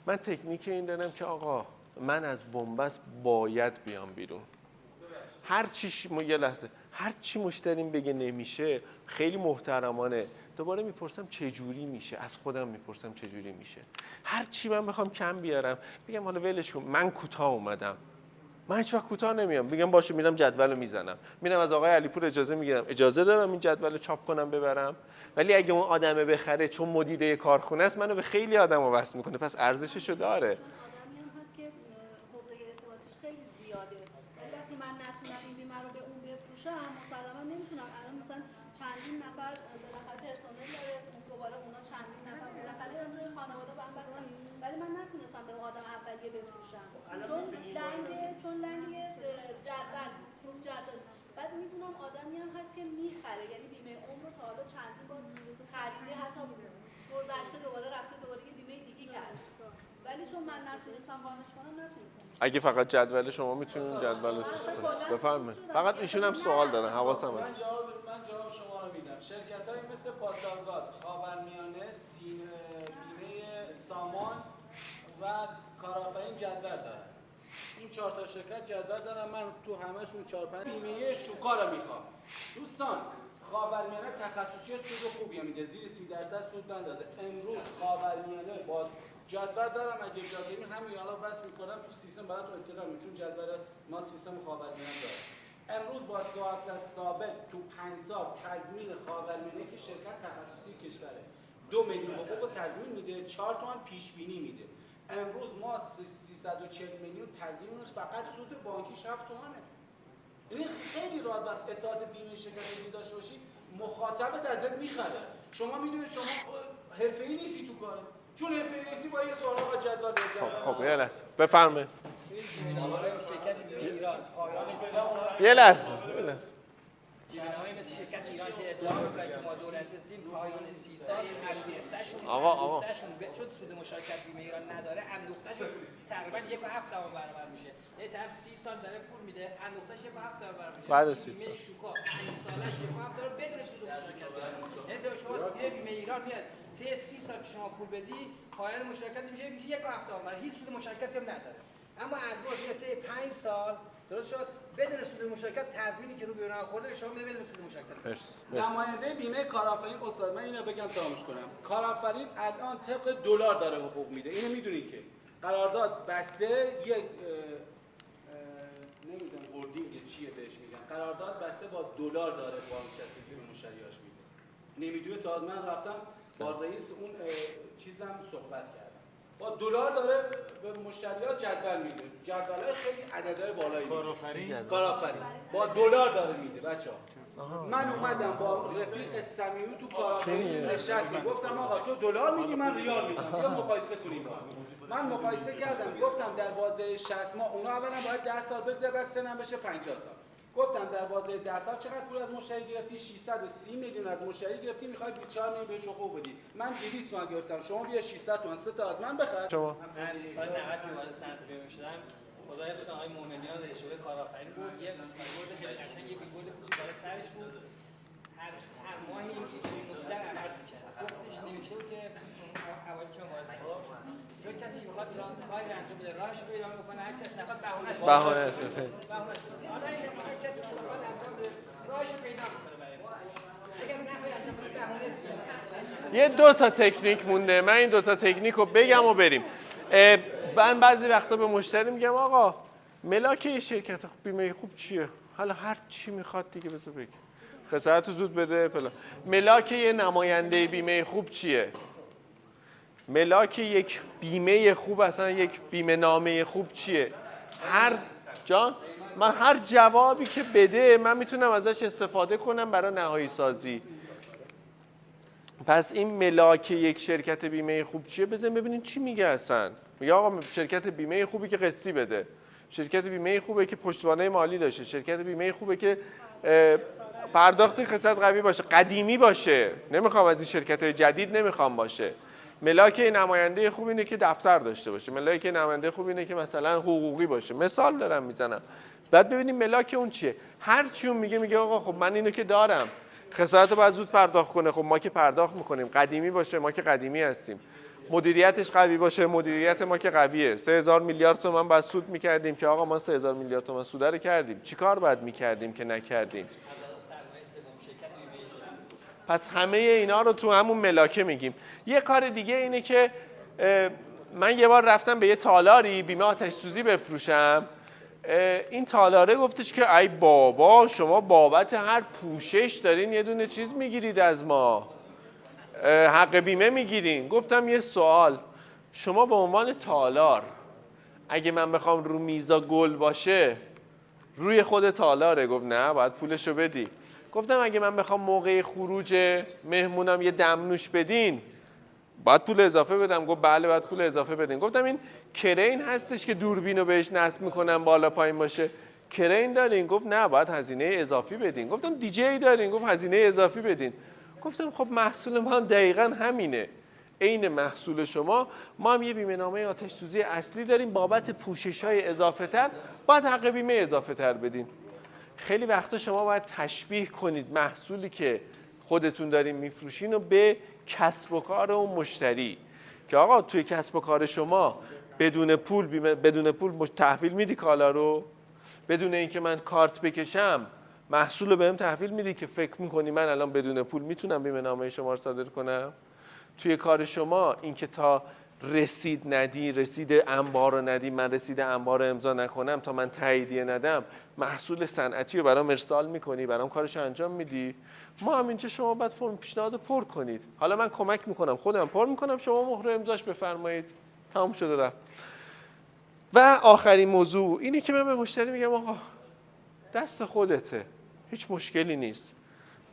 من تکنیک این دارم که آقا من از بنبست باید بیام بیرون. هر چی مشتریم بگه نمیشه، خیلی محترمانه دوباره میپرسم چه جوری میشه، از خودم میپرسم چه جوری میشه. هر چی من بخوام کم بیارم بگم حالا ولش کن، من کوتاه اومدم. من هیچ وقت کوتاه نمیام، بگم باشه میرم جدولو میزنم، میرم از آقای علیپور اجازه میگیرم، اجازه دارم این جدولو چاپ کنم ببرم. ولی اگه اون آدمه بخره چون مدیره کارخونه است، منو به خیلی آدمو وصل میکنه، پس ارزششو داره. آدمی هم هست که حوزه ارتباطیش خیلی زیاده. وقتی من نتونم این بیمه رو به اون بفروشم، مسلما نمیتونم. الان مثلا چندین نفر بالاخره پرسنل داره، دوباره اونا چندین نفر بالاخره امروز خانواده با هم بستن، ولی من نتونستم به آدم اولیه بفروشم چون لنگ جدول. بعد میدونم آدمی هم هست که میخره، یعنی بیمه عمر رو تا حالا چندین بار خریده، حتی گذشته دوباره رفته دوباره یه بیمه دیگه کرد، ولی چون من نتونستم قانعش کنم نتونستم. اگه فقط جدول شما میتونین جدول رو بفرمایید. فقط ایشون هم سوال دارن، حواسم هست. من جواب شما رو میدم. شرکت‌هایی مثل پاسارگاد، خاورمیانه، بیمه سامان و کارآفرین جدول دارن. این 4 تا شرکت جدول دارن، من تو همه‌شون 4-5 بیمه شوکا رو میخوام. دوستان خاورمیانه تخصصی سود خوبی میده، زیر 30% سود نداده. امروز خاورمیانه باز جدول دارم، اگه اجازه بدید همین الان وصل می‌کنم تو سیستم براتون استفاده می‌کنم، چون جدول ما سیستم خاورمیانه داره. امروز با 3700 ثابت تو 5 سال تضمین خاورمیانه که شرکت تخصصی کشوره 2 میلیون حقوق تضمین میده، 4 تومن پیش بینی میده. امروز ما 340 میلیون تضمین فقط سود بانکی 7 تومنه. یعنی خیلی راحت باید اطلاعات بیمه شرکتی داشته باشید، مخاطب ازت میخره. شما میدونید شما حرفه‌ای نیستی تو کار، چون حرفه‌ای نیستی با یه سوال آقا جدول خب یه لحظه بفرمایید. یه لحظه بیمه‌های مثل شرکت ایران که اطلاع می‌کنه که ما دولت هستیم پایان 30 سال اشتش آقا چون سود مشارکت بیمه ایران نداره، اندوخته‌شون تقریبا 1.7 برابر میشه. یه طرف 30 سال داره پول میده، اندوخته‌ش 1.7 برابر میشه. بعد 30 سال بیمه شوکا 5 سالش 1.7 داره بدون سود مشارکت. یعنی تو شما توی بیمه ایران میاد طی 30 سال که شما پول بدی، پایان مشارکت میشه 1.7 برابر، هیچ سود مشارکتی هم نداره. اما الگوز طی 5 سال درست شد بدون سود مشارکت تضمینی که رو بیمه خورده شما میده بدون سود مشارکت. نماینده بیمه کارآفرین استاد من اینو بگم تمامش کنم. کارآفرین الان طبق دلار داره حقوق میده. اینو میدونی که قرارداد بسته یک نمیدونم هولدینگ چیه بهش میگن. قرارداد بسته با دلار داره بانک کسی به مشتریاش میده. نمیدونه تا من رفتم با رئیس اون چیزم صحبت کردم. با دلار داره به مشتری‌ها جدول میده. جدولای خیلی عددهای بالایی کارآفرین با دلار داره میده بچه‌ها. من اومدم با رفیق صمیمی تو کارآفرین نشستیم گفتم آقا تو دلار میدی من ریال میدم یا مقایسه کنیم با من مقایسه کردم گفتم در بازه 60 ماه اونا اولا باید 10 سال بگذره بعد سنم بشه 50 سال گفتم در بازه 10 سال چقدر پول از مشتری گرفتی 630 میلیون از مشتری گرفتی میخوای 24 میلیون بهش حقوق بدی من 200 تومن گرفتم شما بیا 600 تومن 3 تا از من بخر شما من سال 90 که وارد صنعت بیمه شدم خدا حفظ کنه آقای مومنیان رئیس شعبه کارآفرین بود یه بیلبورد خیلی قشنگ یه بیلبورد کوچیک بالای سرش بود هر ماهی این مدیر عوض می‌کرد گفتش نوشته بود که اوایل که وارد صنعت شدم یا کسی می‌خواد کاری انجام بده راهش رو پیدا می‌کنه هر کس نخواد بهونه‌اش حالا این کسی می‌خواد انجام بده راهش رو پیدا می‌کنه برای اگر نخواد انجام بده بهونه زیاد یه 2 تا تکنیک مونده من این 2 تا تکنیک رو بگم و بریم من بعضی وقتا به مشتری میگم آقا ملاک یه شرکت بیمه خوب چیه حالا هر چی میخواد دیگه بذار بگه خسارت زود بده فلان ملاک یه نماینده بیمه خوب چیه ملاک یک بیمه خوب اصلا یک بیمه نامه خوب چیه من هر جوابی که بده من میتونم ازش استفاده کنم برای نهایی سازی پس این ملاک یک شرکت بیمه خوب چیه بزن ببینین چی میگه اصلا میگه آقا شرکت بیمه خوبی که قسطی بده شرکت بیمه خوبه که پشتوانه مالی داشته شرکت بیمه خوبه که پرداخت خسارت قوی باشه قدیمی باشه نمیخوام از این شرکت‌های جدید نمیخوام باشه ملاک نماینده خوب اینه که دفتر داشته باشه ملاک نماینده خوب اینه که مثلا حقوقی باشه مثال دارم میزنم بعد ببینیم ملاک اون چیه هر چی اون میگه آقا خب من اینو که دارم خسارت رو باید زود پرداخت کنه خب ما که پرداخت میکنیم قدیمی باشه ما که قدیمی هستیم مدیریتش قوی باشه مدیریت ما که قویه 3000 میلیارد تومان باید سود میکردیم که آقا ما 3000 میلیارد تومان سود رو کردیم چیکار باید میکردیم که نکردیم پس همه اینا رو تو همون ملاکه میگیم یه کار دیگه اینه که من یه بار رفتم به یه تالاری بیمه آتش سوزی بفروشم این تالاره گفتش که ای بابا شما بابت هر پوشش دارین یه دونه چیز میگیرید از ما حق بیمه میگیرین گفتم یه سوال شما به عنوان تالار اگه من بخوام رو میزا گل باشه روی خود تالاره گفت نه باید پولشو بدی گفتم اگه من بخوام موقع خروج مهمونم یه دمنوش بدین باید پول اضافه بدم گفت بله باید پول اضافه بدین گفتم این کرین هستش که دوربینو بهش نصب میکنم بالا پایین باشه کرین دارین گفت نه باید هزینه اضافی بدین گفتم دیجی دارین گفت هزینه اضافی بدین گفتم خب محصول ما هم دقیقاً همینه عین محصول شما ما هم یه بیمه نامه آتش سوزی اصلی داریم بابت پوشش‌های اضافه تر باید حق بیمه اضافه تر بدین خیلی وقتا شما باید تشبیه کنید محصولی که خودتون دارین میفروشین و به کسب و کار اون مشتری که آقا توی کسب و کار شما بدون پول تحویل میدی کالا رو بدون اینکه من کارت بکشم محصول رو بهم تحویل میدی که فکر میکنی من الان بدون پول میتونم بیمه نامه شما رو صادر کنم توی کار شما اینکه تا رسید ندی رسید انبار رو ندی من رسید انبار رو امضا نکنم تا من تاییدیه ندم محصول صنعتی رو برام ارسال میکنی برام کارش انجام میدی ما هم اینجا شما باید فرم پیشنهاد رو پر کنید حالا من کمک میکنم خودم پر میکنم شما مهر امضاش بفرمایید تمام شده رفت و آخرین موضوع اینه که من به مشتری میگم آقا دست خودته هیچ مشکلی نیست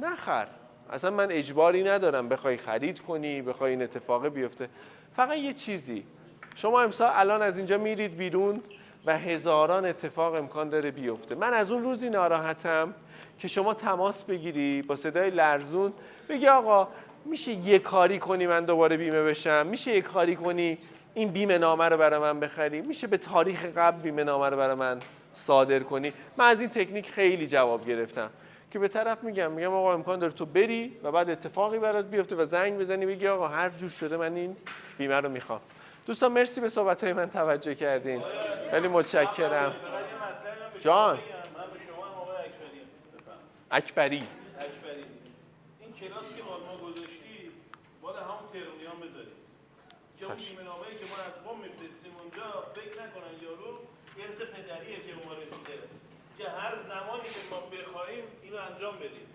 نخر اصلا من اجباری ندارم بخوای خرید کنی بخوای این اتفاق بیفته فقط یه چیزی شما امسال الان از اینجا میرید بیرون و هزاران اتفاق امکان داره بیفته من از اون روزی ناراحتم که شما تماس بگیری با صدای لرزون بگی آقا میشه یه کاری کنی من دوباره بیمه بشم؟ میشه یه کاری کنی این بیمه نامه رو برای من بخری؟ میشه به تاریخ قبل بیمه نامه رو برای من صادر کنی؟ من از این تکنیک خیلی جواب گرفتم که به طرف میگم آقا امکان داره تو بری و بعد اتفاقی برات بیفته و زنگ بزنی بگی آقا هر جور شده من این بیمه رو میخوام. دوستان مرسی به صحبت‌های من توجه کردین. خیلی متشکرم. جان من به شما هم آقای اکبری اکبری این کلاس که ما گذاشتی باید همون ترمیان بذاریم که اون بیمه نامه‌ای که ما از قم میفرستیم اونجا فکر نکنن یارو ارث پدریه که به ما رسیده که هر زمانی که ما بخوایم اینو انجام بدیم.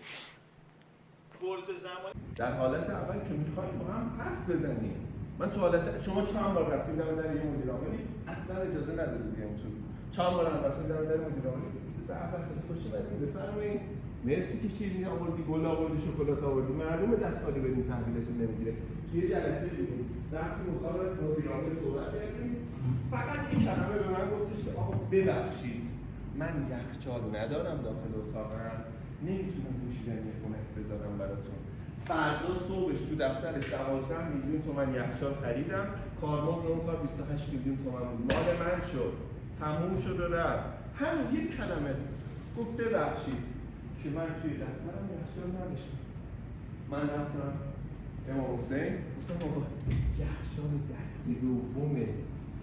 گرز زمانی در حالت اول که میخوایم با هم حرف بزنیم. من تو حالت شما چند بار رفتیم در یه مدیر عاملی اصلا اجازه ندادید بیام تو. چند بار رفتیم در مدیر عاملی به اول خیلی خوش اومدید. بفرمایید. مرسی که شیرینی آوردی، گل آوردی، شکلات آوردی. معلومه دستکاری بدین تحویلتون نمیگیره. توی جلسه دیدیم. رفتیم اتاق مدیر عامل صحبت کردیم. فقط یک کلمه به من گفتش که آقا ببخشید. من یخچال ندارم داخل اتاقم. نمیتونم نوشیدنی خونه بذارم براتون. فردا صبحش تو دفترش 12 میلیون تومان یخچال خریدم. کارمزد اون کار 28 میلیون تومان بود. مال من شد. تموم شد و رفت. همین یک کلمه گفت ببخشید که من توی دفترم یخچال نداشتم. من رفتم امام حسین گفتم آقا یخچال دستی دومه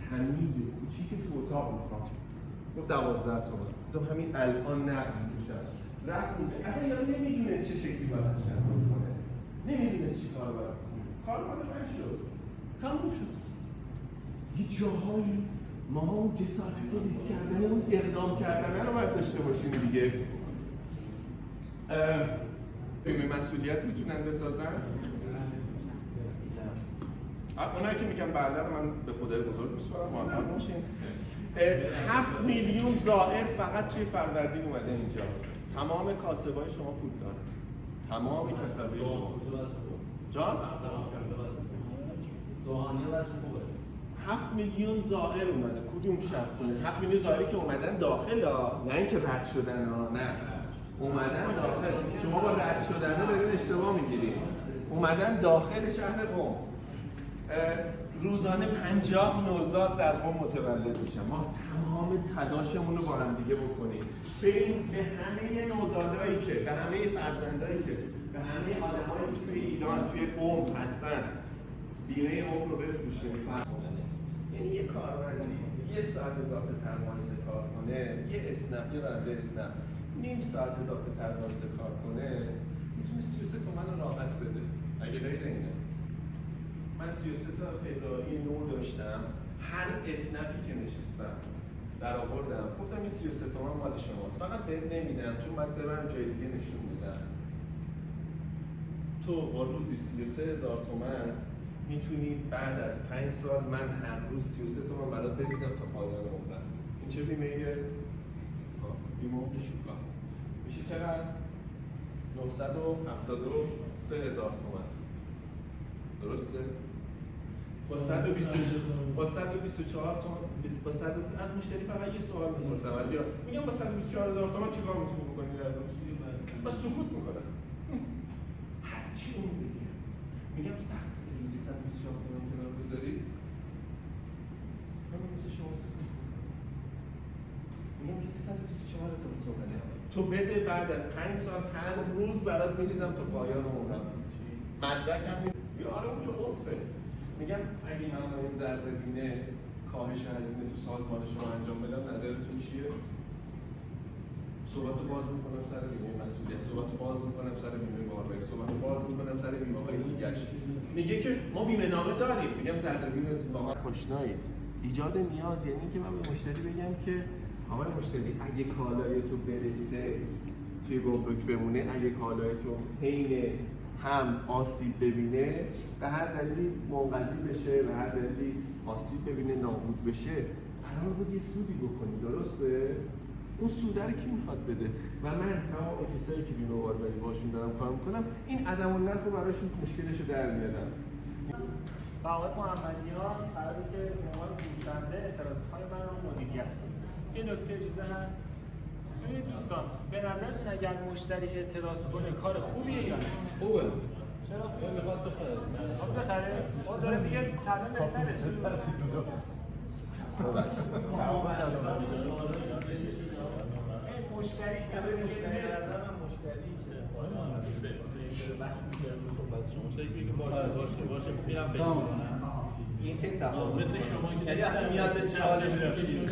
تمیز کوچیک تو اتاق میخوام. گفت 12 تومان. گفتم همین الان نقد میشم. رفت اونجا. اصلا یارو نمیدونست چه شکلی باید تشکر کنه. نمیدونست چی کار باید کنه. کار مال من شد. تموم شد. یه جاهایی ما اون جسارت ریسک کردن اون اقدام کردن رو باید داشته باشیم دیگه. بیمه مسئولیت میتونن بسازن؟ اونایی که میگن بله رو من به خدای بزرگ میسپارم موفق باشین. 7 میلیون زائر فقط توی فروردین اومده اینجا. تمام کاسبای شما پول دارن. تمام کاسبای شما. جان؟ 7 میلیون زائر اومده. کدوم شهرتونه؟ 7 میلیون زائری که اومدن داخل ها، نه اینکه رد شدن ها، نه. اومدن داخل. شما با رد شدن دارین اشتباه میگیرید. اومدن داخل شهر قم. روزانه 50 نوزاد در قم متولد میشن. ما تمام تلاشمون رو با هم دیگه بکنیم. بریم به همه نوزادایی که، به همه فرزندایی که، به همه آدمایی که توی ایران، توی قم هستن، بیمه قم رو بفروشیم. یعنی یه کارمندی یه ساعت اضافه تر مایسه کار کنه، یه اسنپ، یه رنده اسنپ نیم ساعت اضافه تر مایسه کار کنه، میتونه 33 تومن رو راحت بده. اگه غیر اینه من 33 تا هزاری نو داشتم، هر اسنپی که نشستم در آوردم گفتم این 33 تومن مال شماست، فقط بهت نمیدم چون من ببرم جای دیگه نشون میدم. تو با روزی 33,000 تومن میتونی بعد از 5 سال من هر روز 33 تومن برات بریزم تا پایان عمرم. این چه بیمه‌ایه؟ بیمه شوکا. میشه چقدر؟ 973,000 تومن. درسته؟ با 124 تومن با 100 مشتری فقط یه سوال می‌پرسم از یا میگم با 124,000 تومن چیکار می‌تونی بکنی در روز؟ با سکوت می‌کنم. هر چی اون بگه. میگم سخت روزی 124 تومن کنار بذاری؟ من مثل شما سکوت می‌کنم. میگم روزی 124,000 تومنه. تو بده بعد از 5 سال هر روز برات می‌ریزم تا پایان عمرم. مدرکم آره اونجا عرفه. میگم اگه من باید ضربه‌بینه کاهش هزینه تو سازمان شما انجام بدم نظرتون چیه؟ صحبت باز میکنم سر بیمه مسئولیت، صحبت باز میکنم سر بیمه باربری، صحبت باز میکنم سر بیمه‌های دیگه‌اش. میگه که ما بیمه نامه داریم. میگم ضربه‌بینه اتفاقا خوشنایید. ایجاد نیاز یعنی اینکه من به مشتری بگم که آقای مشتری اگه کالای تو برسه توی گمرک بمونه، اگه کالای تو حین هم آسیب ببینه به هر دلیلی منقضی بشه، به هر دلیلی آسیب ببینه نابود بشه، قرار بود یه سودی بکنی. درسته؟ اون سوده رو کی میخواد بده؟ و من تمام کسایی که بیمه باربری باشون دارم کار میکنم این عدم النفع براشون مشکلشو در میارم. و آقای محمدیان قراره که به عنوان فروشنده اعتراضهای من رو مدیریت کنه. یه نکته چیزه هست. ببینید دوستان، به نظرتون اگر مشتری اعتراض کنه کار خوبیه یا نه؟ خوبه. چرا؟ میخواد بخره. خب بخره؟ اون داره میگه کلمه بهتره. مشتری به نظر من مشتری که وقتی میگم صحبت شما شاید بگه باشه میرم فکر کنم این خیلی تفاوت مثل شما که یعنی وقتی میاد به چالش میکشونه